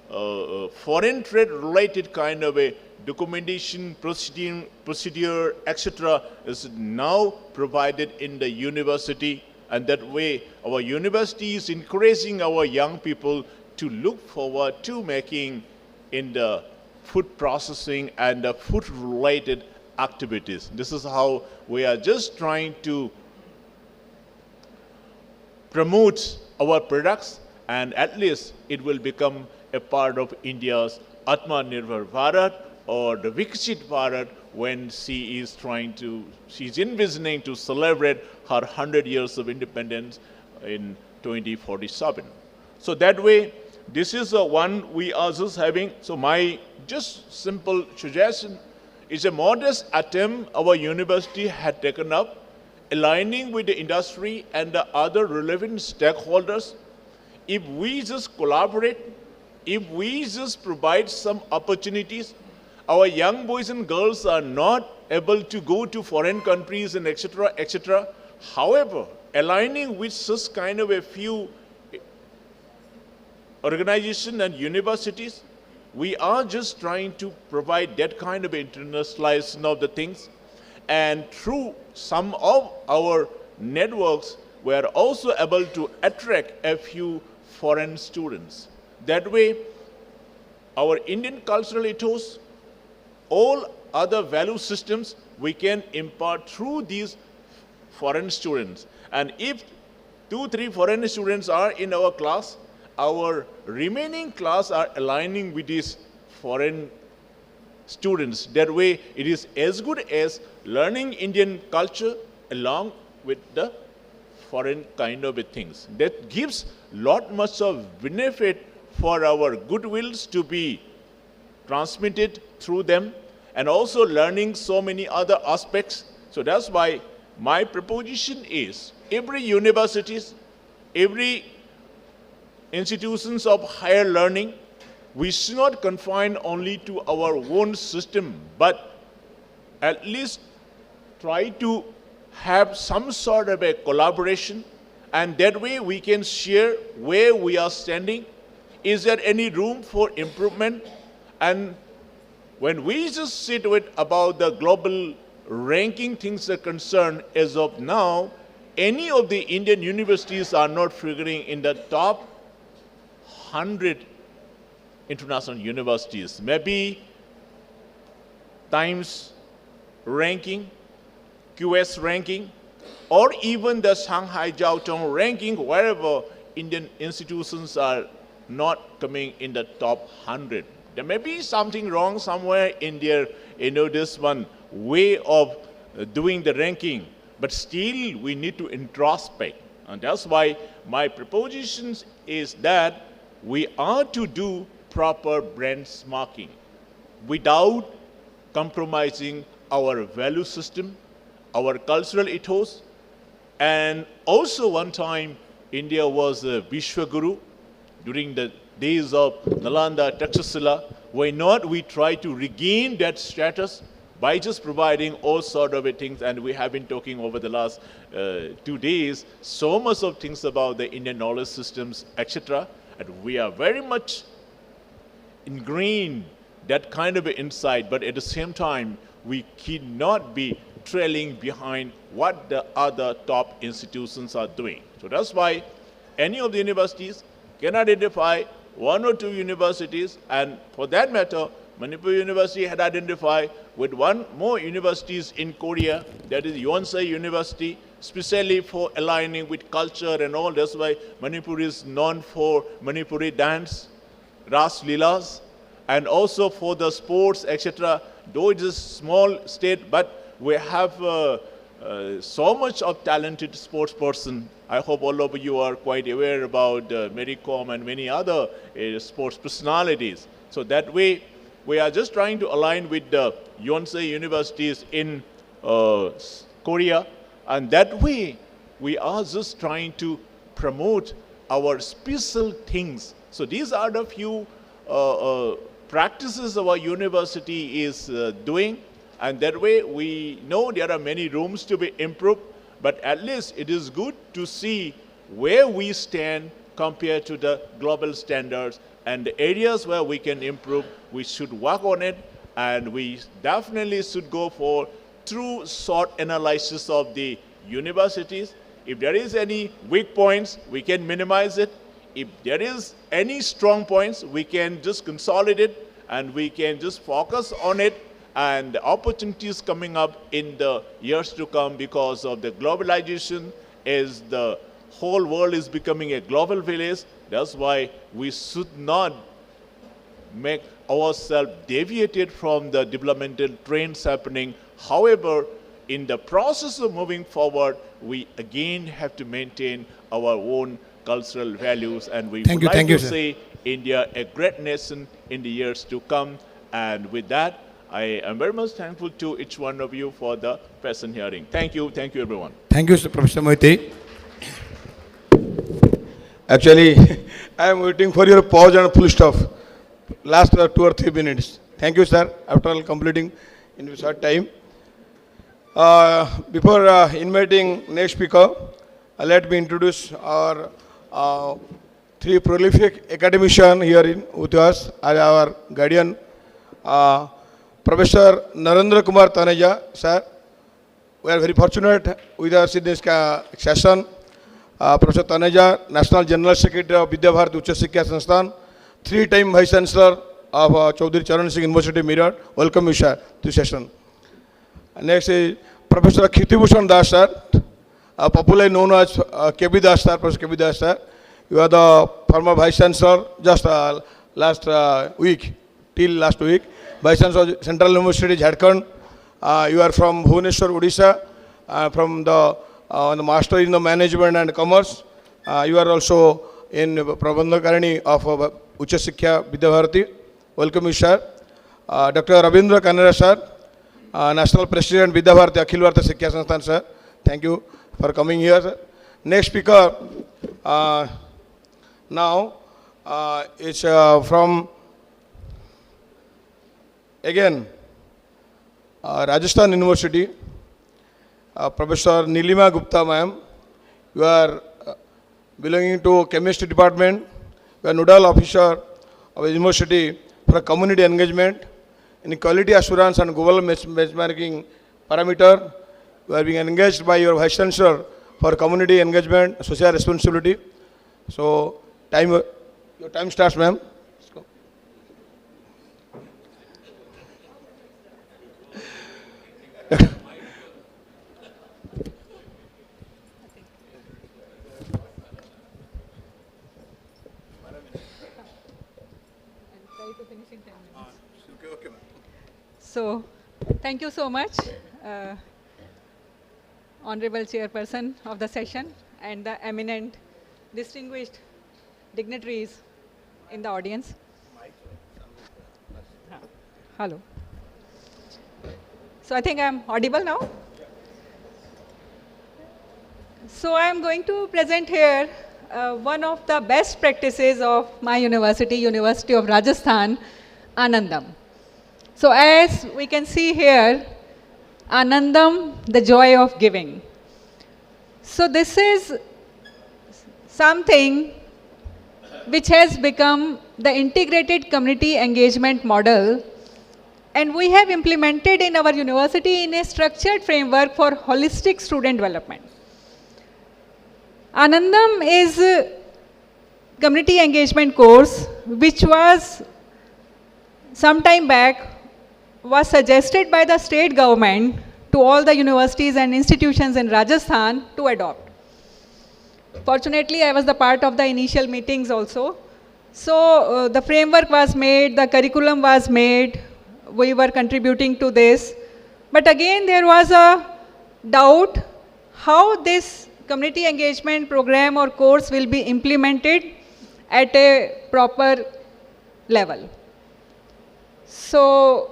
foreign trade-related kind of a documentation, procedure, etc. is now provided in the university, and that way our university is encouraging our young people to look forward to making in the food processing and the food-related activities. This is how we are just trying to promote our products, and at least it will become a part of India's Atmanirbhar Bharat or the Viksit Bharat when she's envisioning to celebrate her 100 years of independence in 2047. So that way, this is the one we are just having. So my just simple suggestion is a modest attempt our university had taken up, aligning with the industry and the other relevant stakeholders. If we just collaborate, if we just provide some opportunities, our young boys and girls are not able to go to foreign countries and etc., etc. However, aligning with such kind of a few organizations and universities, we are just trying to provide that kind of internationalization of the things. And through some of our networks, we are also able to attract a few foreign students. That way, our Indian cultural ethos, all other value systems we can impart through these foreign students. And if 2-3 foreign students are in our class, our remaining class are aligning with these foreign students. That way, it is as good as learning Indian culture along with the foreign kind of things. That gives lot much of benefit for our goodwills to be transmitted through them, and also learning so many other aspects. So that's why my proposition is every universities, every institutions of higher learning, we should not confine only to our own system, but at least try to have some sort of a collaboration, and that way we can share where we are standing. Is there any room for improvement? And when we just sit with about the global ranking things are concerned, as of now, any of the Indian universities are not figuring in the top 100 international universities. Maybe Times ranking, QS ranking, or even the Shanghai Jiao Tong ranking, wherever Indian institutions are not coming in the top 100. There may be something wrong somewhere in their, this one way of doing the ranking, but still we need to introspect. And that's why my proposition is that we are to do proper brand marking without compromising our value system, our cultural ethos. And also one time, India was a Vishwaguru during the days of Nalanda, Takshashila. Why not we try to regain that status by just providing all sort of things, and we have been talking over the last 2 days so much of things about the Indian knowledge systems, etc. And we are very much ingrain that kind of insight, but at the same time, we cannot be trailing behind what the other top institutions are doing. So that's why any of the universities can identify one or two universities, and for that matter, Manipur University had identified with one more universities in Korea, that is Yonsei University, especially for aligning with culture and all. That's why Manipur is known for Manipuri dance, Ras Leelas, and also for the sports, etc. Though it is a small state, but we have so much of talented sports person. I hope all of you are quite aware about Mary Kom and many other sports personalities. So that way, we are just trying to align with the Yonsei universities in Korea, and that way, we are just trying to promote our special things. So these are the few practices our university is doing, and that way we know there are many rooms to be improved, but at least it is good to see where we stand compared to the global standards, and the areas where we can improve, we should work on it, and we definitely should go for true SWOT analysis of the universities. If there is any weak points, we can minimize it. If there is any strong points, we can just consolidate and we can just focus on it, and the opportunities coming up in the years to come because of the globalization, as the whole world is becoming a global village. That's why we should not make ourselves deviated from the developmental trends happening. However, in the process of moving forward, we again have to maintain our own cultural values, and we would like to see India a great nation in the years to come. And with that, I am very much thankful to each one of you for the present hearing. Thank you everyone. Thank you, Professor Moiti. Actually, I am waiting for your pause and full stop. Last 2 or 3 minutes. Thank you, sir. After all completing in a short time. Before inviting next speaker, let me introduce our 3 prolific academicians here with us as our guardian. Professor Narendra Kumar Taneja, sir. We are very fortunate with us in this session. Professor Taneja, National General Secretary of Vidya Bharati Ucha Shiksha Sansthan, 3-time Vice Chancellor of Chaudhary Charan Singh University, Meerut. Welcome you, sir, to the session. Next is Professor Kirtibhushan Das, sir, popularly known as KB Das, sir, Professor KB Das, sir. You are the former Vice Chancellor just last week, till last week. Vice Chancellor of Central University, Jharkhand. You are from Bhubaneswar, Odisha, from the Master in the Management and Commerce. You are also in Prabandhakarani of Ucha Shiksha Vidya Bharati. Welcome you, sir. Dr. Rabindra Kanara, sir, National President Vidya Bharati Akhil Bharatiya Shiksha Sansthan, sir. Thank you for coming here, sir. Next speaker now is from again Rajasthan University, Professor Nilima Gupta, ma'am. You are belonging to Chemistry Department. You are Nodal Officer of the University for Community Engagement in Quality Assurance and Global Benchmarking Parameter. You are being engaged by your Vice Chancellor for Community Engagement, Social Responsibility. So, your time starts, ma'am. So, thank you so much, Honorable Chairperson of the session and the eminent distinguished dignitaries in the audience. Hello. So I think I'm audible now. So I am going to present here one of the best practices of my university, University of Rajasthan, Anandam. So as we can see here, Anandam, the joy of giving. So this is something which has become the integrated community engagement model, and we have implemented in our university in a structured framework for holistic student development. Anandam is a community engagement course which was some time back was suggested by the state government to all the universities and institutions in Rajasthan to adopt. Fortunately, I was the part of the initial meetings also. So the framework was made, the curriculum was made, we were contributing to this. But again, there was a doubt how this community engagement program or course will be implemented at a proper level. So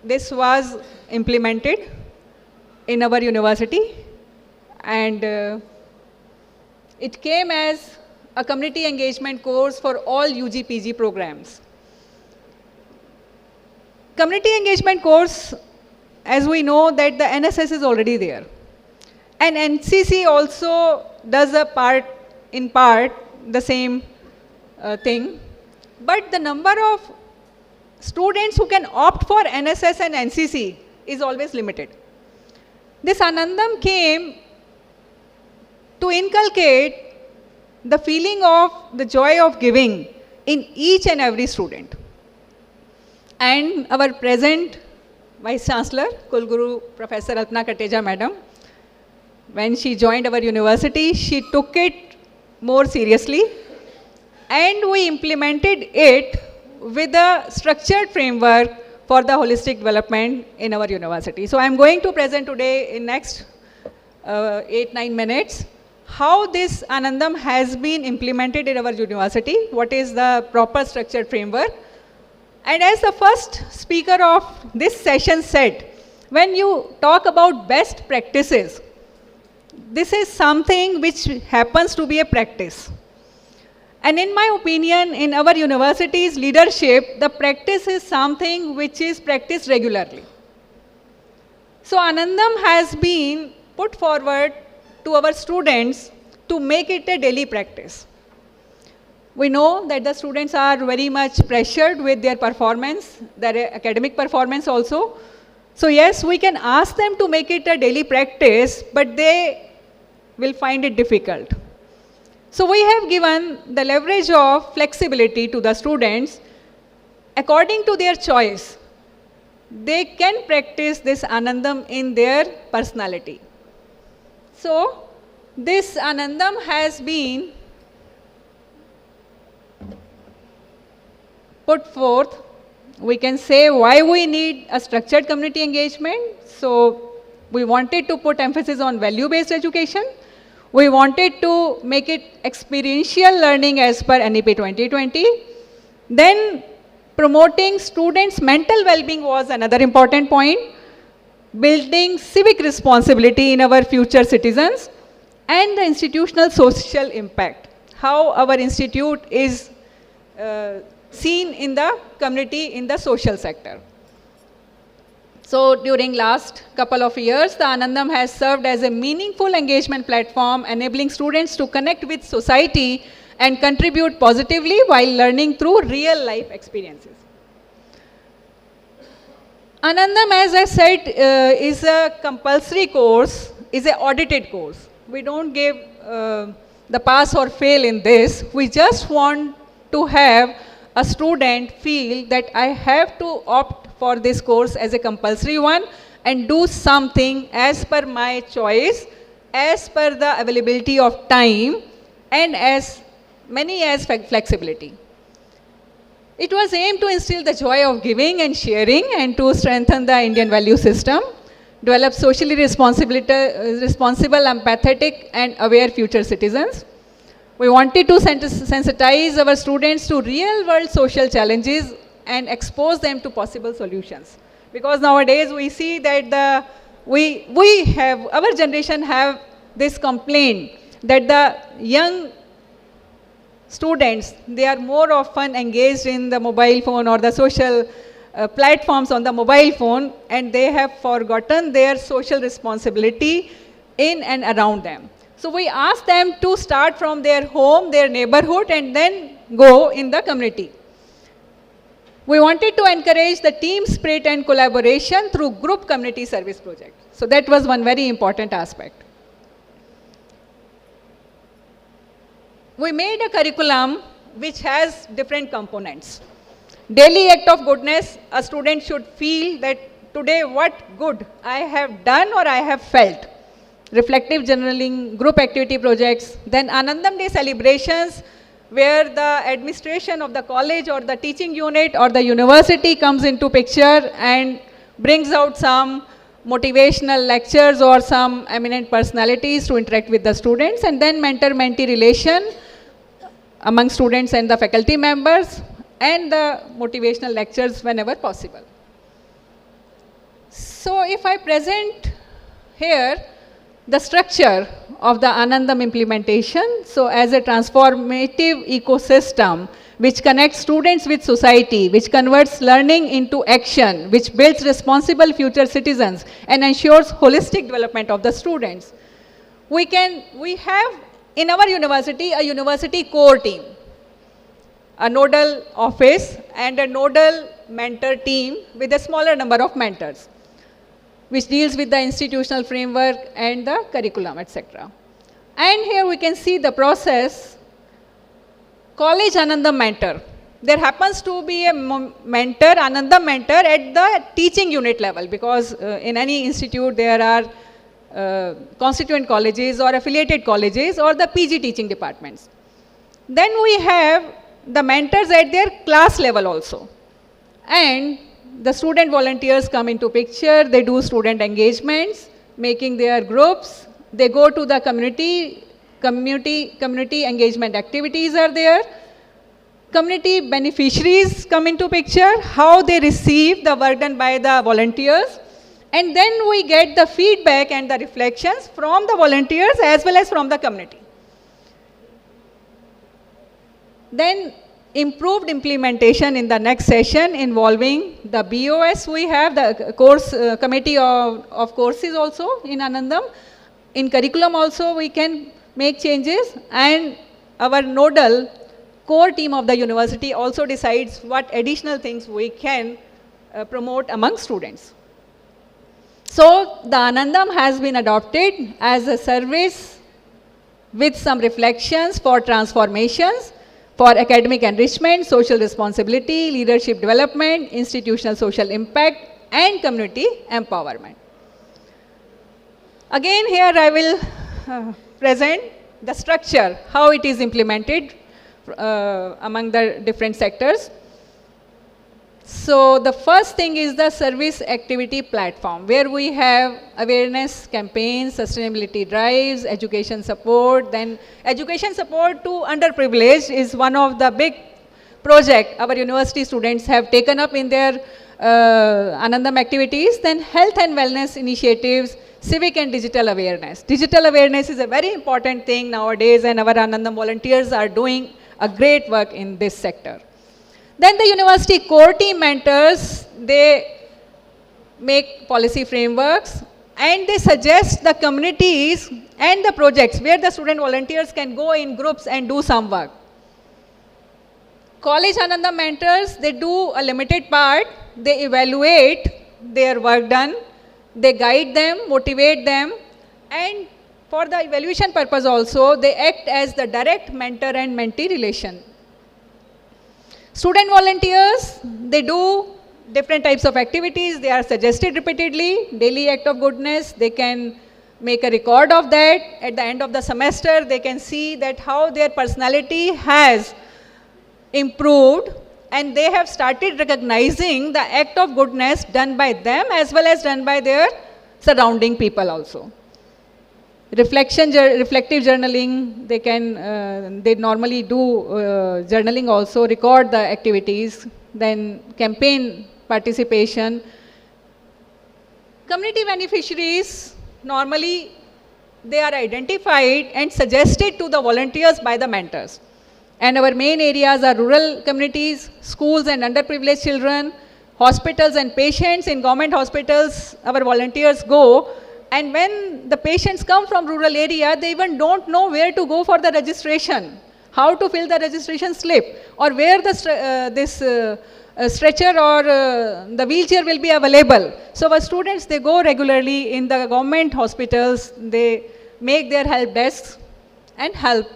this was implemented in our university, and it came as a community engagement course for all UG PG programs. Community engagement course, as we know that the NSS is already there, and NCC also does a part, in part, the same thing, but the number of students who can opt for NSS and NCC is always limited. This Anandam came to inculcate the feeling of the joy of giving in each and every student. And our present Vice Chancellor, Kulguru Professor Alpana Kateja Madam, when she joined our university, she took it more seriously, and we implemented it with a structured framework for the holistic development in our university. So I'm going to present today in next 8-9 minutes how this Anandam has been implemented in our university, what is the proper structured framework. And as the first speaker of this session said, when you talk about best practices, this is something which happens to be a practice. And in my opinion, in our university's leadership, the practice is something which is practiced regularly. So Anandam has been put forward to our students to make it a daily practice. We know that the students are very much pressured with their performance, their academic performance also. So yes, we can ask them to make it a daily practice, but they will find it difficult. So we have given the leverage of flexibility to the students according to their choice. They can practice this Anandam in their personality. So this Anandam has been put forth. We can say why we need a structured community engagement. So we wanted to put emphasis on value-based education. We wanted to make it experiential learning as per NEP 2020. Then promoting students' mental well-being was another important point. Building civic responsibility in our future citizens, and the institutional social impact. How our institute is seen in the community, in the social sector. So during last couple of years, the Anandam has served as a meaningful engagement platform, enabling students to connect with society and contribute positively while learning through real life experiences. Anandam, as I said, is a compulsory course, is an audited course. We don't give the pass or fail in this. We just want to have a student feel that I have to opt for this course as a compulsory one and do something as per my choice, as per the availability of time, and as many as flexibility. It was aimed to instill the joy of giving and sharing and to strengthen the Indian value system, develop socially responsible, empathetic and aware future citizens. We wanted to sensitize our students to real world social challenges and expose them to possible solutions. Because nowadays we see that our generation have this complaint that the young students, they are more often engaged in the mobile phone or the social platforms on the mobile phone, and they have forgotten their social responsibility in and around them. So we ask them to start from their home, their neighborhood, and then go in the community. We wanted to encourage the team spirit and collaboration through group community service project. So that was one very important aspect. We made a curriculum which has different components. Daily act of goodness, a student should feel that today what good I have done or I have felt. Reflective journaling, group activity projects, then Anandam Day celebrations where the administration of the college or the teaching unit or the university comes into picture and brings out some motivational lectures or some eminent personalities to interact with the students, and then mentor-mentee relation among students and the faculty members, and the motivational lectures whenever possible. So if I present here the structure of the Anandam implementation, so as a transformative ecosystem which connects students with society, which converts learning into action, which builds responsible future citizens and ensures holistic development of the students. We have in our university a university core team, a nodal office and a nodal mentor team with a smaller number of mentors, which deals with the institutional framework and the curriculum, etc. And here we can see the process. College Anandam mentor. There happens to be a mentor, Anandam mentor at the teaching unit level, because in any institute there are constituent colleges or affiliated colleges or the PG teaching departments. Then we have the mentors at their class level also. And the student volunteers come into picture, they do student engagements, making their groups, they go to the community engagement activities are there. Community beneficiaries come into picture, how they receive the work done by the volunteers, and then we get the feedback and the reflections from the volunteers as well as from the community. Then improved implementation in the next session involving the BOS. We have the course committee of courses also in Anandam. In curriculum also we can make changes, and our nodal core team of the university also decides what additional things we can promote among students. So the Anandam has been adopted as a service with some reflections for transformations, for academic enrichment, social responsibility, leadership development, institutional social impact, and community empowerment. Again, here I will present the structure, how it is implemented among the different sectors. So the first thing is the service activity platform, where we have awareness campaigns, sustainability drives, education support. Then education support to underprivileged is one of the big projects our university students have taken up in their Anandam activities. Then health and wellness initiatives, civic and digital awareness. Digital awareness is a very important thing nowadays, and our Anandam volunteers are doing a great work in this sector. Then the university core team mentors, they make policy frameworks and they suggest the communities and the projects where the student volunteers can go in groups and do some work. College Anandam mentors, they do a limited part, they evaluate their work done, they guide them, motivate them, and for the evaluation purpose also, they act as the direct mentor and mentee relation. Student volunteers, they do different types of activities, they are suggested repeatedly, daily act of goodness, they can make a record of that. At the end of the semester, they can see that how their personality has improved, and they have started recognizing the act of goodness done by them as well as done by their surrounding people also. Reflective journaling, they normally do journaling also, record the activities, then campaign participation. Community beneficiaries, normally they are identified and suggested to the volunteers by the mentors. And our main areas are rural communities, schools and underprivileged children, hospitals and patients. In government hospitals, our volunteers go And when the patients come from rural area, they even don't know where to go for the registration, how to fill the registration slip, or where the stretcher or the wheelchair will be available. So our students, they go regularly in the government hospitals, they make their help desks and help.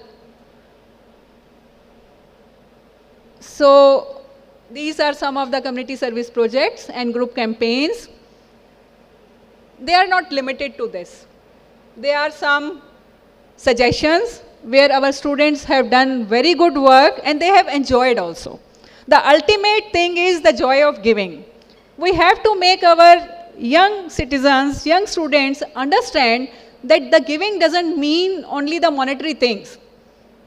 So these are some of the community service projects and group campaigns. They are not limited to this. There are some suggestions where our students have done very good work and they have enjoyed also. The ultimate thing is the joy of giving. We have to make our young citizens, young students understand that the giving doesn't mean only the monetary things.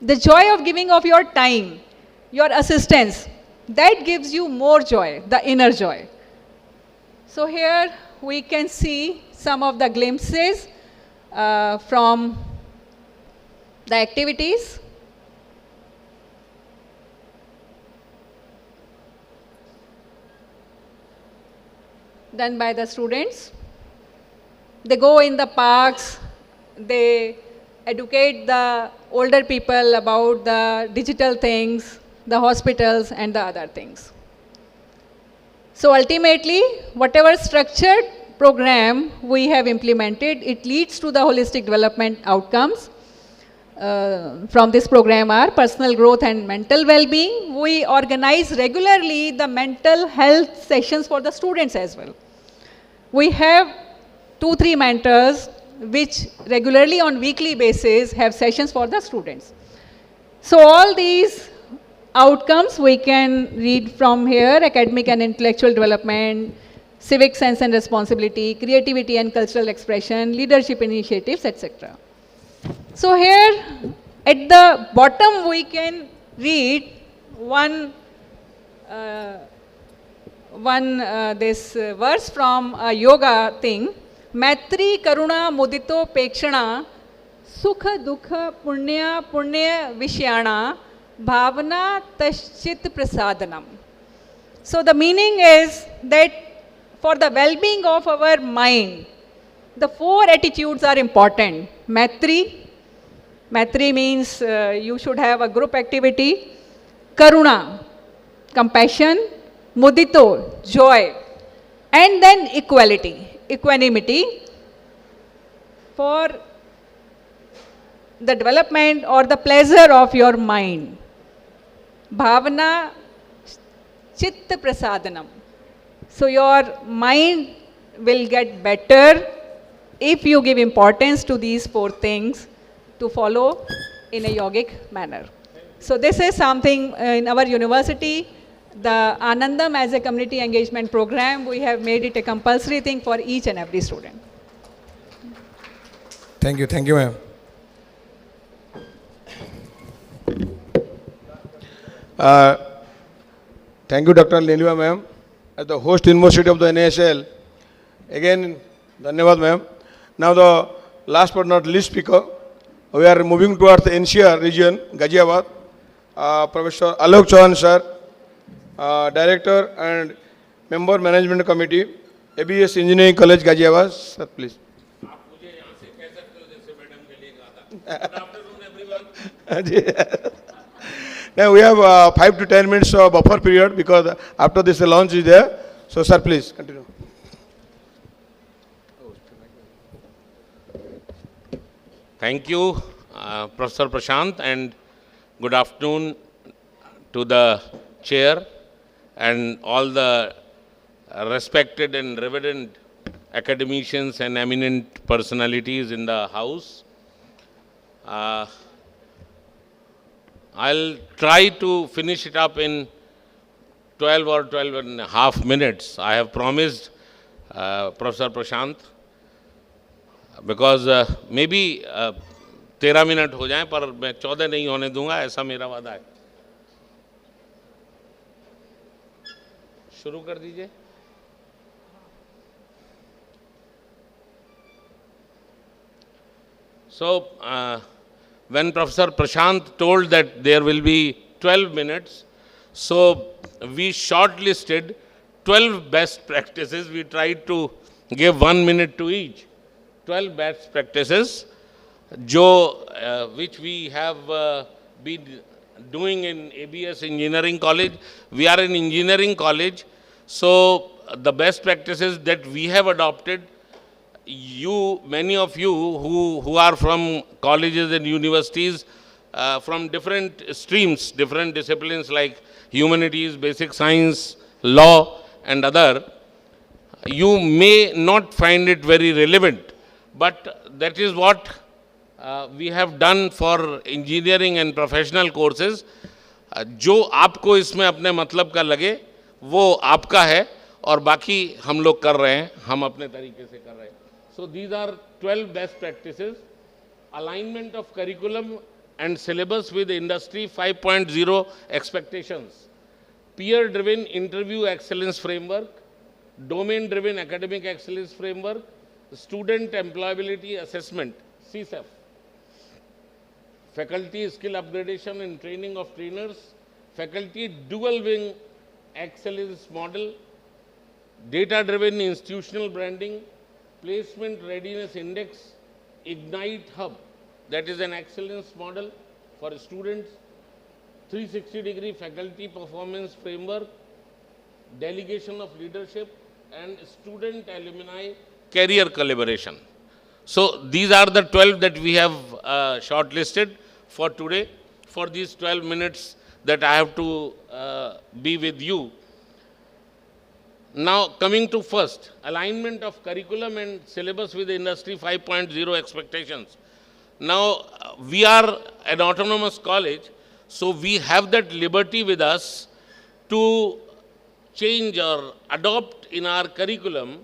The joy of giving of your time, your assistance, that gives you more joy, the inner joy. So here we can see some of the glimpses from the activities. Done by the students. They go in the parks, they educate the older people about the digital things, the hospitals and the other things. So ultimately, whatever structured program we have implemented, it leads to the holistic development outcomes. From this program are personal growth and mental well-being. We organize regularly the mental health sessions for the students as well. We have 2-3 mentors which regularly on weekly basis have sessions for the students. So all these outcomes we can read from here: academic and intellectual development, civic sense and responsibility, creativity and cultural expression, leadership initiatives, etc. So here at the bottom we can read this verse from a yoga thing: Maitri Karuna Mudito Pekshana Sukha Dukha Punya Punya Vishyana Bhavana Taschit Prasadanam. So the meaning is that for the well-being of our mind, the 4 attitudes are important. Maitri means you should have a group activity. Karuna, compassion. Mudito, joy. And then equanimity for the development or the pleasure of your mind. Bhavana, Chitta Prasadanam. So your mind will get better if you give importance to these 4 things to follow in a yogic manner. So this is something in our university, the Anandam as a community engagement program, we have made it a compulsory thing for each and every student. Thank you, ma'am. Thank you, Dr. Nilima ma'am, as the host university of the NASL. Again, dhanyavad ma'am. Now the last but not least speaker, we are moving towards the NCR region, Ghaziabad. Professor Alok Chauhan sir, Director and Member Management Committee, ABS Engineering College, Ghaziabad. Sir, please. Now we have 5 to 10 minutes of buffer period because after this the launch is there. So sir, please continue. Thank you, Professor Prashant, and good afternoon to the chair and all the respected and reverend academicians and eminent personalities in the house. I'll try to finish it up in 12 or 12 and a half minutes. I have promised Professor Prashant, because maybe 13 minute हो जाएं, पर मैं 14 नहीं होने दूंगा, ऐसा मेरा वादा है. शुरू कर दीजिए. So, when Professor Prashant told that there will be 12 minutes, so we shortlisted 12 best practices. We tried to give 1 minute to each. 12 best practices जो which we have been doing in ABS Engineering College. We are an engineering college, so the best practices that we have adopted, many of you who are from colleges and universities, from different streams, different disciplines like humanities, basic science, law and other, you may not find it very relevant, but that is what we have done for engineering and professional courses. जो आपको इसमें अपने मतलब का लगे वो आपका है और बाकी हम लोग कर रहे हैं, हम अपने तरीके से कर रहे हैं. So these are 12 best practices. Alignment of curriculum and syllabus with industry 5.0 expectations. Peer-driven interview excellence framework. Domain-driven academic excellence framework. Student employability assessment, CSEF. Faculty skill upgradation and training of trainers. Faculty dual wing excellence model. Data-driven institutional branding. Placement Readiness Index, Ignite Hub, that is an excellence model for students, 360-degree faculty performance framework, delegation of leadership, and student alumni career collaboration. So these are the 12 that we have shortlisted for today, for these 12 minutes that I have to be with you. Now, coming to first, alignment of curriculum and syllabus with the industry 5.0 expectations. Now, we are an autonomous college, so we have that liberty with us to change or adopt in our curriculum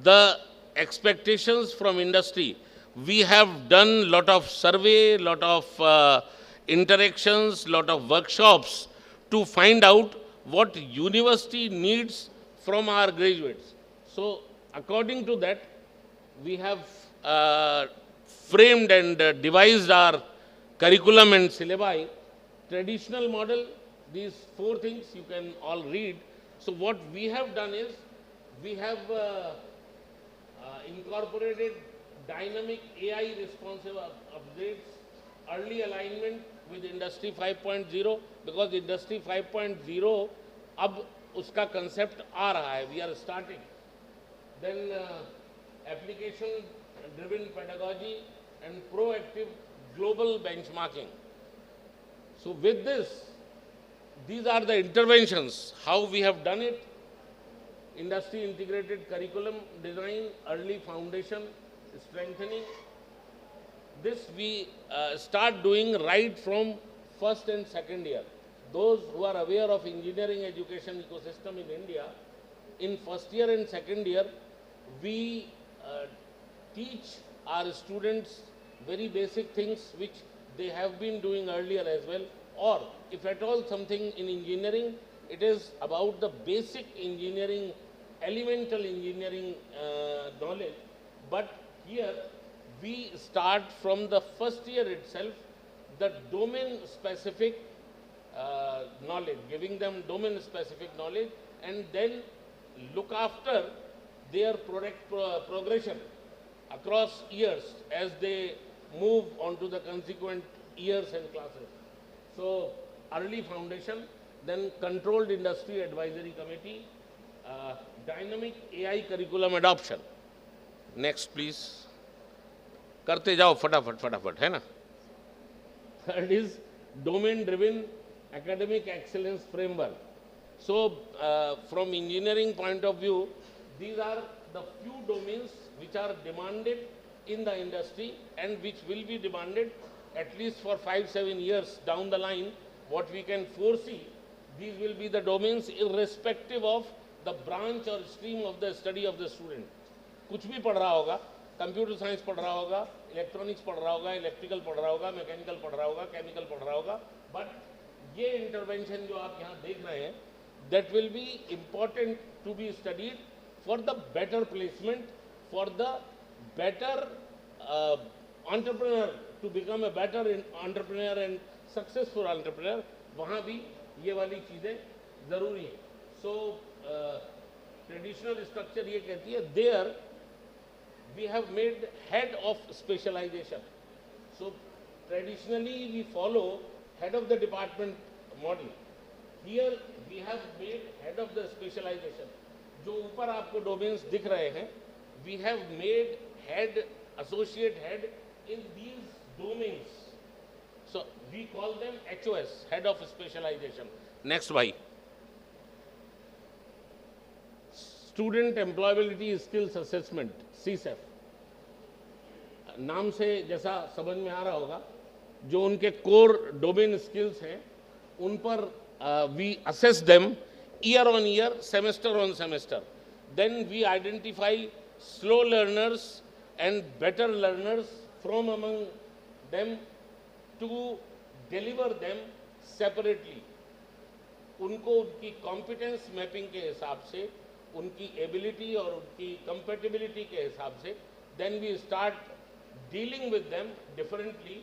the expectations from industry. We have done lot of survey, lot of interactions, lot of workshops to find out what university needs from our graduates. So according to that, we have framed and devised our curriculum and syllabi. Traditional model, these 4 things you can all read. So what we have done is, we have incorporated dynamic AI responsive updates, early alignment with industry 5.0, because industry 5.0 अब उसका concept आ रहा है, we are starting. Then application driven pedagogy and proactive global benchmarking. So with this, these are the interventions, how we have done it. Industry integrated curriculum design, early foundation, strengthening. This we start doing right from first and second year. Those who are aware of engineering education ecosystem in India, in first year and second year, we teach our students very basic things which they have been doing earlier as well, or if at all something in engineering, it is about the basic engineering, elemental engineering knowledge. But here we start from the first year itself, the domain specific knowledge, giving them domain specific knowledge, and then look after their product progression across years as they move on to the consequent years and classes. So early foundation, then controlled industry advisory committee, dynamic AI curriculum adoption. Next please. करते जाओ फटाफट फटाफट, है ना? Third is domain driven academic excellence framework. So from engineering point of view, these are the few domains which are demanded in the industry and which will be demanded at least for 5-7 years down the line. What we can foresee, these will be the domains irrespective of the branch or stream of the study of the student. कुछ भी पढ़ रहा होगा, computer science पढ़ रहा होगा, electronics पढ़ रहा होगा, इलेक्ट्रिकल पढ़ रहा होगा, मैकेनिकल पढ़ रहा होगा, केमिकल पढ़ रहा होगा, बट ये इंटरवेंशन जो आप यहाँ देख रहे हैं, that will be important to be studied for the better placement, for the better entrepreneur, to become a better entrepreneur and successful entrepreneur. वहाँ भी ये वाली चीज़ें ज़रूरी हैं. So traditional structure ये कहती है, there we have made head of specialization. So traditionally we follow head of the department model. Here we have made head of the specialization. जो ऊपर आपको domains दिख रहे हैं, we have made head, associate head in these domains. So we call them HOS, head of specialization. Next slide. Student Employability Skills Assessment, CSEF. नाम से जैसा समझ में आ रहा होगा, जो उनके कोर डोमेन स्किल्स हैं, उन पर we assess them year on year, semester on semester. Then we identify slow learners and better learners from among them to deliver them separately. उनको उनकी कॉम्पिटेंस मैपिंग के हिसाब से, उनकी एबिलिटी और उनकी कंपेटिबिलिटी के हिसाब से, then we start dealing with them differently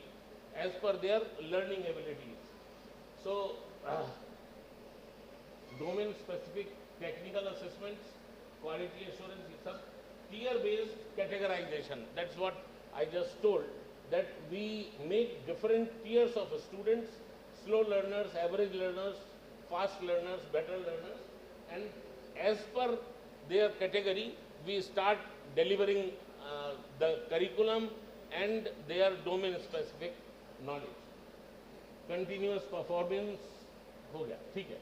as per their learning abilities. So domain specific technical assessments, quality assurance, ये सब tier based categorization. That's what I just told, that we make different tiers of students: slow learners, average learners, fast learners, better learners, and as per their category we start delivering the curriculum and their domain specific knowledge. Continuous performance हो गया, ठीक है.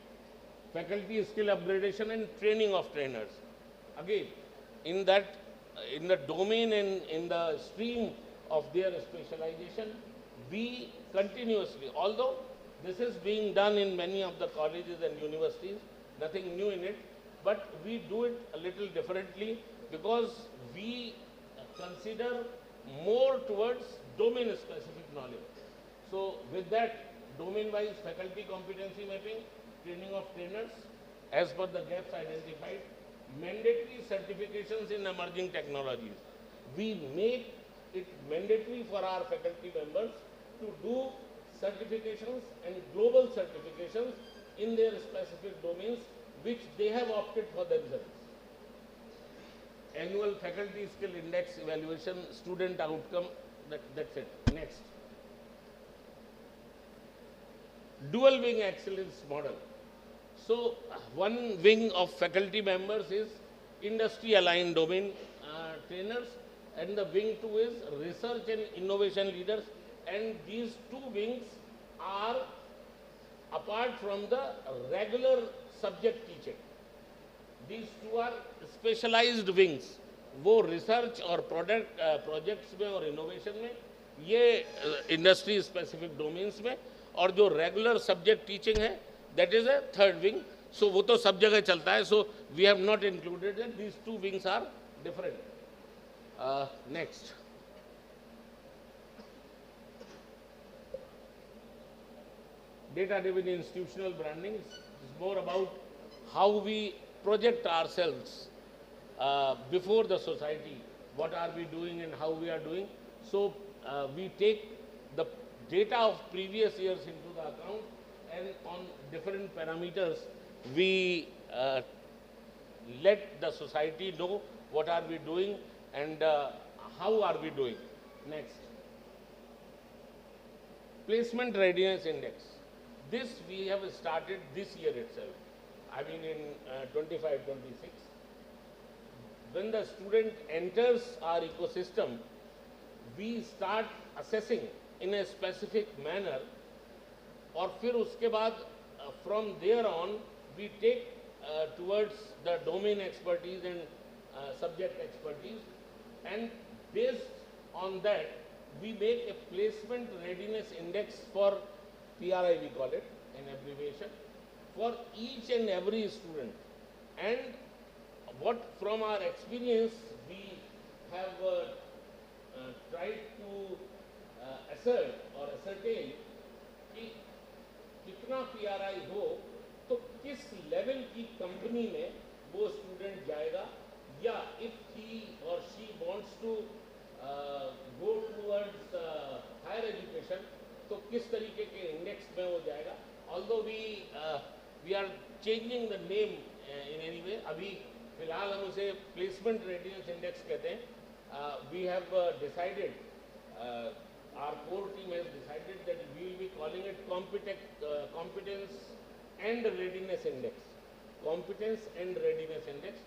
Faculty skill upgradation and training of trainers. Again, in the domain and in the stream of their specialization, we continuously, although this is being done in many of the colleges and universities, nothing new in it, but we do it a little differently because we consider more towards domain specific knowledge. So with that, domain wise faculty competency mapping, training of trainers as per the gaps identified, mandatory certifications in emerging technologies. We make it mandatory for our faculty members to do certifications and global certifications in their specific domains which they have opted for themselves. Annual faculty skill index evaluation, student outcome, that's it. Next. Dual wing excellence model. So one wing of faculty members is industry aligned domain trainers, and the wing 2 is research and innovation leaders, and these two wings are apart from the regular subject teaching. These two are specialized wings. वो research और projects में और innovation में, ये industry specific domains में, और जो regular subject teaching है, that is a third wing. So वो तो सब जगह चलता है. So we have not included it. These two wings are different. Next. Data-driven institutional branding is more about how we project ourselves before the society. What are we doing and how we are doing? So we take the data of previous years into the account, and on different parameters we let the society know what are we doing and how are we doing. Next. Placement readiness index. This we have started this year itself. I mean in 25-26. When the student enters our ecosystem, we start assessing in a specific manner, और फिर उसके बाद from there on we take towards the domain expertise and subject expertise, and based on that we make a placement readiness index for PRI, we call it an abbreviation, for each and every student. And what from our experience we have tried to assert or ascertain कि कितना PRI हो तो किस level की company में वो student जाएगा, या if he or she wants to go towards higher education तो किस तरीके के इंडेक्स में वो जाएगा. Although we are changing the name in any way, अभी फिलहाल हम उसे प्लेसमेंट रेडिनेस इंडेक्स कहते हैं. we have decided, our core team has decided that we will be calling it competence and readiness index. Competence and readiness index.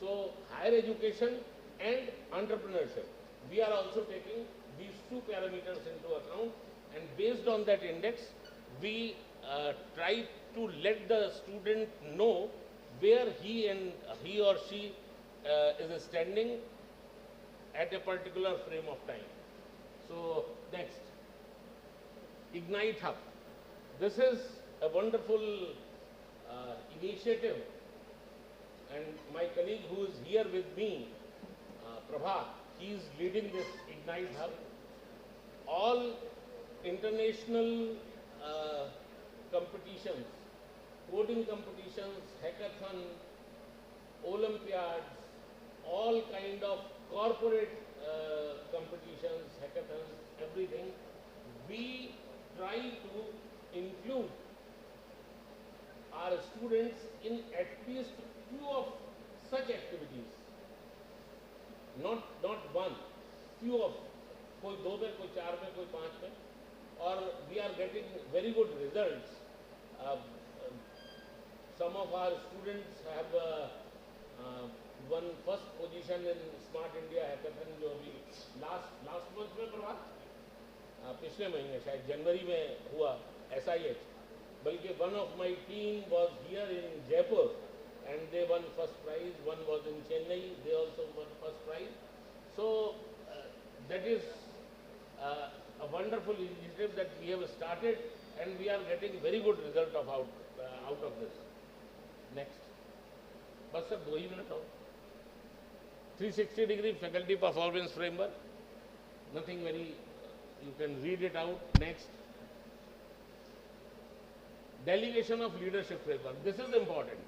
So higher education and entrepreneurship. We are also taking these two parameters into account, and based on that index, we try to let the student know where he or she is standing at a particular frame of time. So next, Ignite Hub. This is a wonderful initiative, and my colleague who is here with me, Prabha, he is leading this Ignite Hub. All international competitions, coding competitions, hackathon, Olympiads, all kind of corporate competitions, hackathons, everything, we try to include our students in at least few of such activities. Not one, few of, कोई दो में, कोई चार में, कोई पांच में, और we are getting very good results. Some of our students have won first position in Smart India Hackathon, जो अभी last month में प्रभात, पिछले महीने शायद जनवरी में हुआ SIH, बल्कि one of my team was here in Jaipur and they won first prize. One was in Chennai, they also won first prize. So that is a wonderful initiative that we have started, and we are getting very good result out of this. Next. बस sir 2 ही minute और 360-degree faculty performance framework. Nothing very, you can read it out. Next. Delegation of leadership framework. This is important.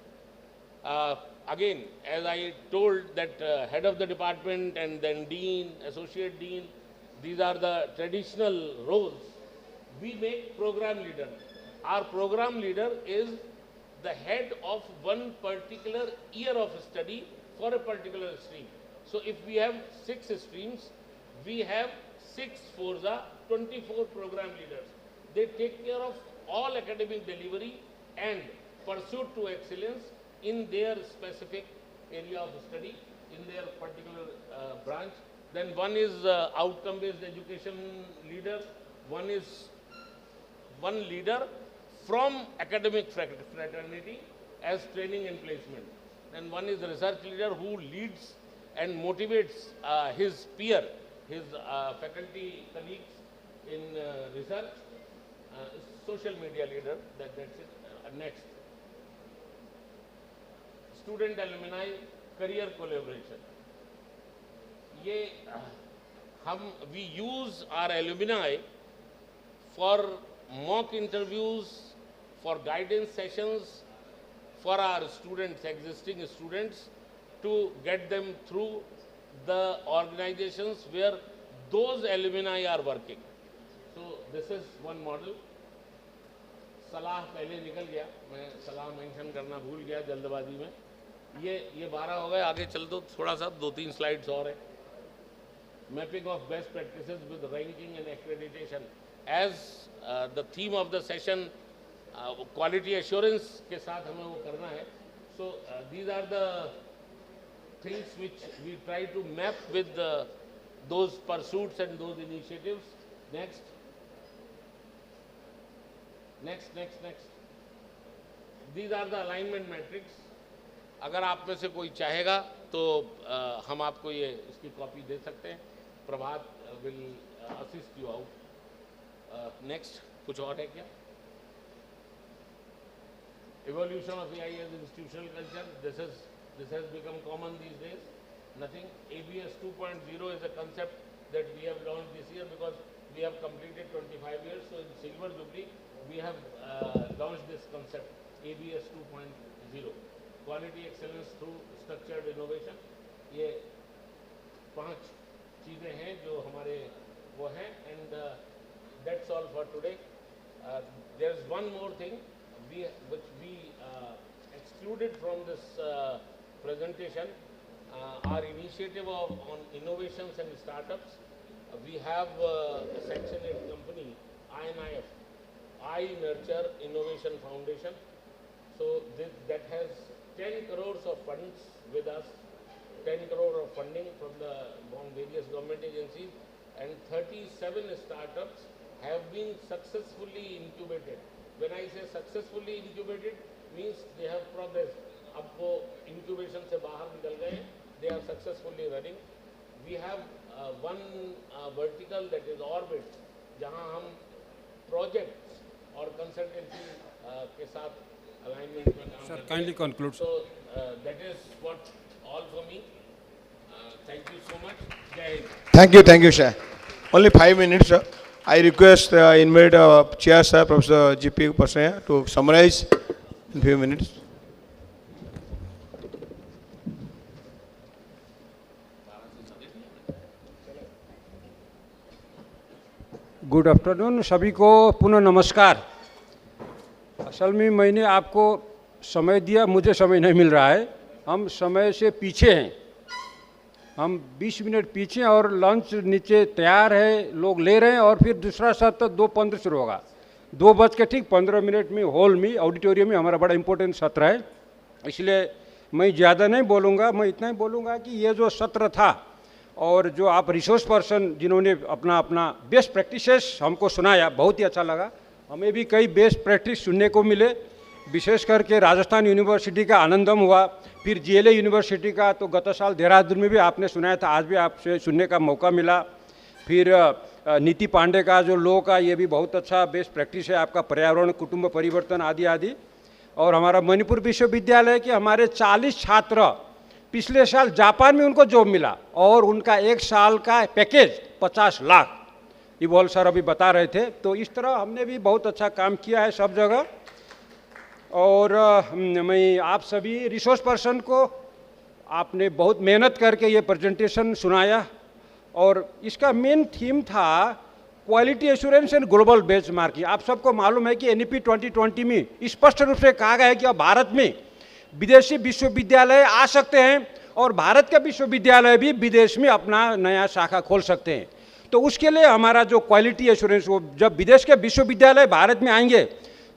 Again, as I told that head of the department and then dean, associate dean, these are the traditional roles. We make program leader. Our program leader is the head of one particular year of study for a particular stream. So if we have 6 streams, we have 6 Forza, 24 program leaders. They take care of all academic delivery and pursuit to excellence in their specific area of study, in their particular branch. Then one is outcome-based education leader, one is one leader from academic fraternity as training and placement. Then one is research leader who leads and motivates his peer, his faculty colleagues in research. Social media leader, that's it. Next. Student alumni career collaboration. We use our alumni for mock interviews, for guidance sessions, for our students, existing students, to get them through the organizations where those alumni are working. So this is one model. सलाह पहले निकल गया, मैं सलाह mention करना भूल गया जल्दबाजी में. ये 12 हो गए, आगे चल दो थोड़ा सा, 2-3 स्लाइड्स और है. Mapping of best practices with ranking and accreditation. As the theme of the session, quality assurance के साथ हमें वो करना है. So these are the things which we try to map with those pursuits and those initiatives. Next. These are the alignment metrics. अगर आप में से कोई चाहेगा तो हम आपको ये इसकी कॉपी दे सकते हैं. प्रभात will assist you out. Next, कुछ और है क्या? Evolution of AI as institutional culture. This has become common these days. Nothing. ABS 2.0 is a concept that we have launched this year because we have completed 25 years. So in Silver Jubilee, we have launched this concept, ABS 2.0. Quality excellence through structured innovation. ये 5 चीज़ें हैं जो हमारे वो हैं, and that's all for today. There's one more thing which we excluded from this presentation. our initiative on innovations and startups, we have a section in company, INIF, I Nurture Innovation Foundation. So that has 10 crores of funds with us, 10 crore of funding from various government agencies, and 37 startups have been successfully incubated. When I say successfully incubated, means they have progressed. अब वो incubation से बाहर निकल गए, they are successfully running. We have one vertical, that is Orbit, जहाँ हम projects और consultancy के साथ alignment में काम करते हैं. Kindly conclude. So that is what all for me. Thank you so much. Jai Hind. Thank you, sir. Only 5 minutes, sir. I request, invite Chair, sir, Professor G.P. Pasaya, to summarize in few minutes. Good afternoon सभी को पुनः नमस्कार। असल में मैंने आपको समय दिया, मुझे समय नहीं मिल रहा है, हम समय से पीछे हैं, हम 20 मिनट पीछे और लंच नीचे तैयार है, लोग ले रहे हैं और फिर दूसरा सत्र 2:15 शुरू होगा। 2:15 में हॉल में ऑडिटोरियम में हमारा बड़ा इम्पोर्टेंट सत्र है, इसलिए मैं ज़्यादा नहीं बोलूँगा, मैं इतना ही बोलूँगा कि ये जो सत्र था और जो आप रिसोर्स पर्सन जिन्होंने अपना अपना बेस्ट प्रैक्टिसेस हमको सुनाया, बहुत ही अच्छा लगा। हमें भी कई बेस्ट प्रैक्टिस सुनने को मिले, विशेष करके राजस्थान यूनिवर्सिटी का आनंदम हुआ, फिर जीएलए यूनिवर्सिटी का तो गत साल देहरादून में भी आपने सुनाया था, आज भी आपसे सुनने का मौका मिला। फिर नीति पांडे का जो लॉ का, ये भी बहुत अच्छा बेस्ट प्रैक्टिस है आपका, पर्यावरण कुटुंब परिवर्तन आदि आदि। और हमारा मणिपुर विश्वविद्यालय के हमारे 40 छात्र पिछले साल जापान में उनको जॉब मिला और उनका 1 साल का पैकेज 50 लाख, इवॉल सर अभी बता रहे थे। तो इस तरह हमने भी बहुत अच्छा काम किया है सब जगह। और मैं आप सभी रिसोर्स पर्सन को, आपने बहुत मेहनत करके ये प्रेजेंटेशन सुनाया और इसका मेन थीम था quality assurance and global benchmarking. आप सबको मालूम है कि एनईपी 2020 में स्पष्ट रूप से कहा गया है कि अब भारत में विदेशी विश्वविद्यालय आ सकते हैं और भारत के विश्वविद्यालय भी विदेश में अपना नया शाखा खोल सकते हैं। तो उसके लिए हमारा जो क्वालिटी एश्योरेंस, वो जब विदेश के विश्वविद्यालय भारत में आएंगे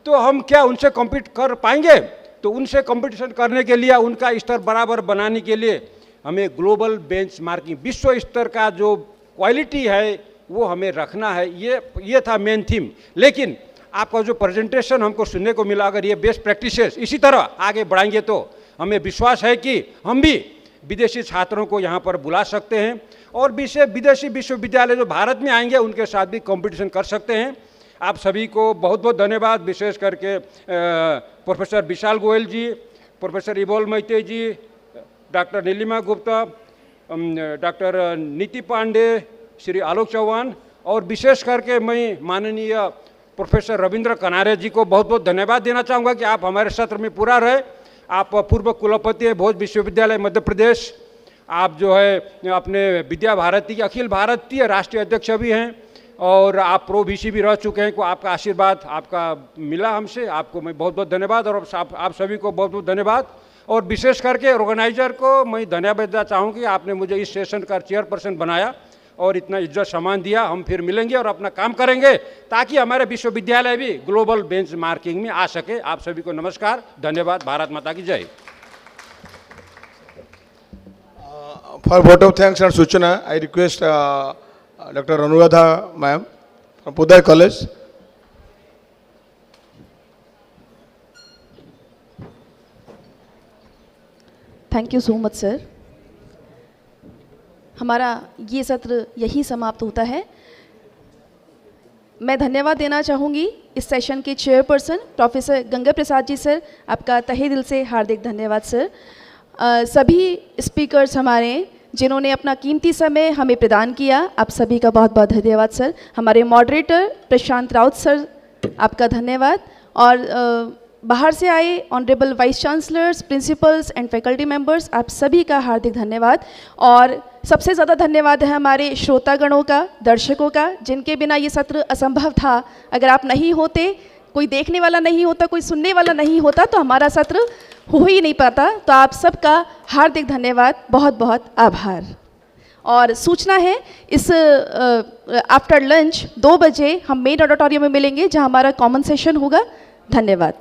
तो हम क्या उनसे कम्पीट कर पाएंगे? तो उनसे कंपटीशन करने के लिए, उनका स्तर बराबर बनाने के लिए हमें ग्लोबल बेंचमार्किंग, विश्व स्तर का जो क्वालिटी है वो हमें रखना है। ये था मेन थीम। लेकिन आपका जो प्रेजेंटेशन हमको सुनने को मिला, अगर ये बेस्ट प्रैक्टिसेस इसी तरह आगे बढ़ाएंगे तो हमें विश्वास है कि हम भी विदेशी छात्रों को यहाँ पर बुला सकते हैं और विदेशी विश्वविद्यालय जो भारत में आएंगे उनके साथ भी कंपटीशन कर सकते हैं। आप सभी को बहुत बहुत धन्यवाद, विशेष करके प्रोफेसर विशाल गोयल जी, प्रोफेसर इवोल मैते जी, डॉक्टर नीलिमा गुप्ता, डॉक्टर नीति पांडे, श्री आलोक चौहान और विशेष करके मैं माननीय प्रोफेसर रविंद्र कनारे जी को बहुत बहुत धन्यवाद देना चाहूँगा कि आप हमारे सत्र में पूरा रहे। आप पूर्व कुलपति हैं भोज विश्वविद्यालय मध्य प्रदेश, आप जो है अपने विद्या भारती के अखिल भारतीय राष्ट्रीय अध्यक्ष भी हैं और आप प्रो VC भी रह चुके हैं। को आपका आशीर्वाद आपका मिला हमसे, आपको मैं बहुत बहुत धन्यवाद और आप सभी को बहुत बहुत धन्यवाद। और विशेष करके ऑर्गेनाइजर को मैं धन्यवाद देना चाहूँ कि आपने मुझे इस सेशन का चेयरपर्सन बनाया और इतना इज्जत सम्मान दिया। हम फिर मिलेंगे और अपना काम करेंगे ताकि हमारे विश्वविद्यालय भी ग्लोबल बेंचमार्किंग में आ सके। आप सभी को नमस्कार, धन्यवाद, भारत माता की जय। For vote of thanks and Suchana, I request Dr. Anuradha ma'am from Uday College. Thank you so much sir. हमारा ये सत्र यही समाप्त होता है। मैं धन्यवाद देना चाहूँगी इस सेशन के chairperson professor Ganga Prasad ji sir, आपका तहे दिल से हार्दिक धन्यवाद सर। सभी स्पीकर्स हमारे जिन्होंने अपना कीमती समय हमें प्रदान किया, आप सभी का बहुत बहुत धन्यवाद सर। हमारे मॉडरेटर प्रशांत राउत सर, आपका धन्यवाद। और बाहर से आए honourable vice chancellors, principals and faculty members, आप सभी का हार्दिक धन्यवाद। और सबसे ज़्यादा धन्यवाद है हमारे श्रोतागणों का, दर्शकों का, जिनके बिना ये सत्र असंभव था। अगर आप नहीं होते कोई देखने वाला नहीं होता, कोई सुनने वाला नहीं होता तो हमारा सत्र हो ही नहीं पाता। तो आप सबका हार्दिक धन्यवाद, बहुत बहुत आभार। और सूचना है, इस आफ्टर लंच 2 बजे हम मेन ऑडिटोरियम में मिलेंगे जहां हमारा कॉमन सेशन होगा। धन्यवाद।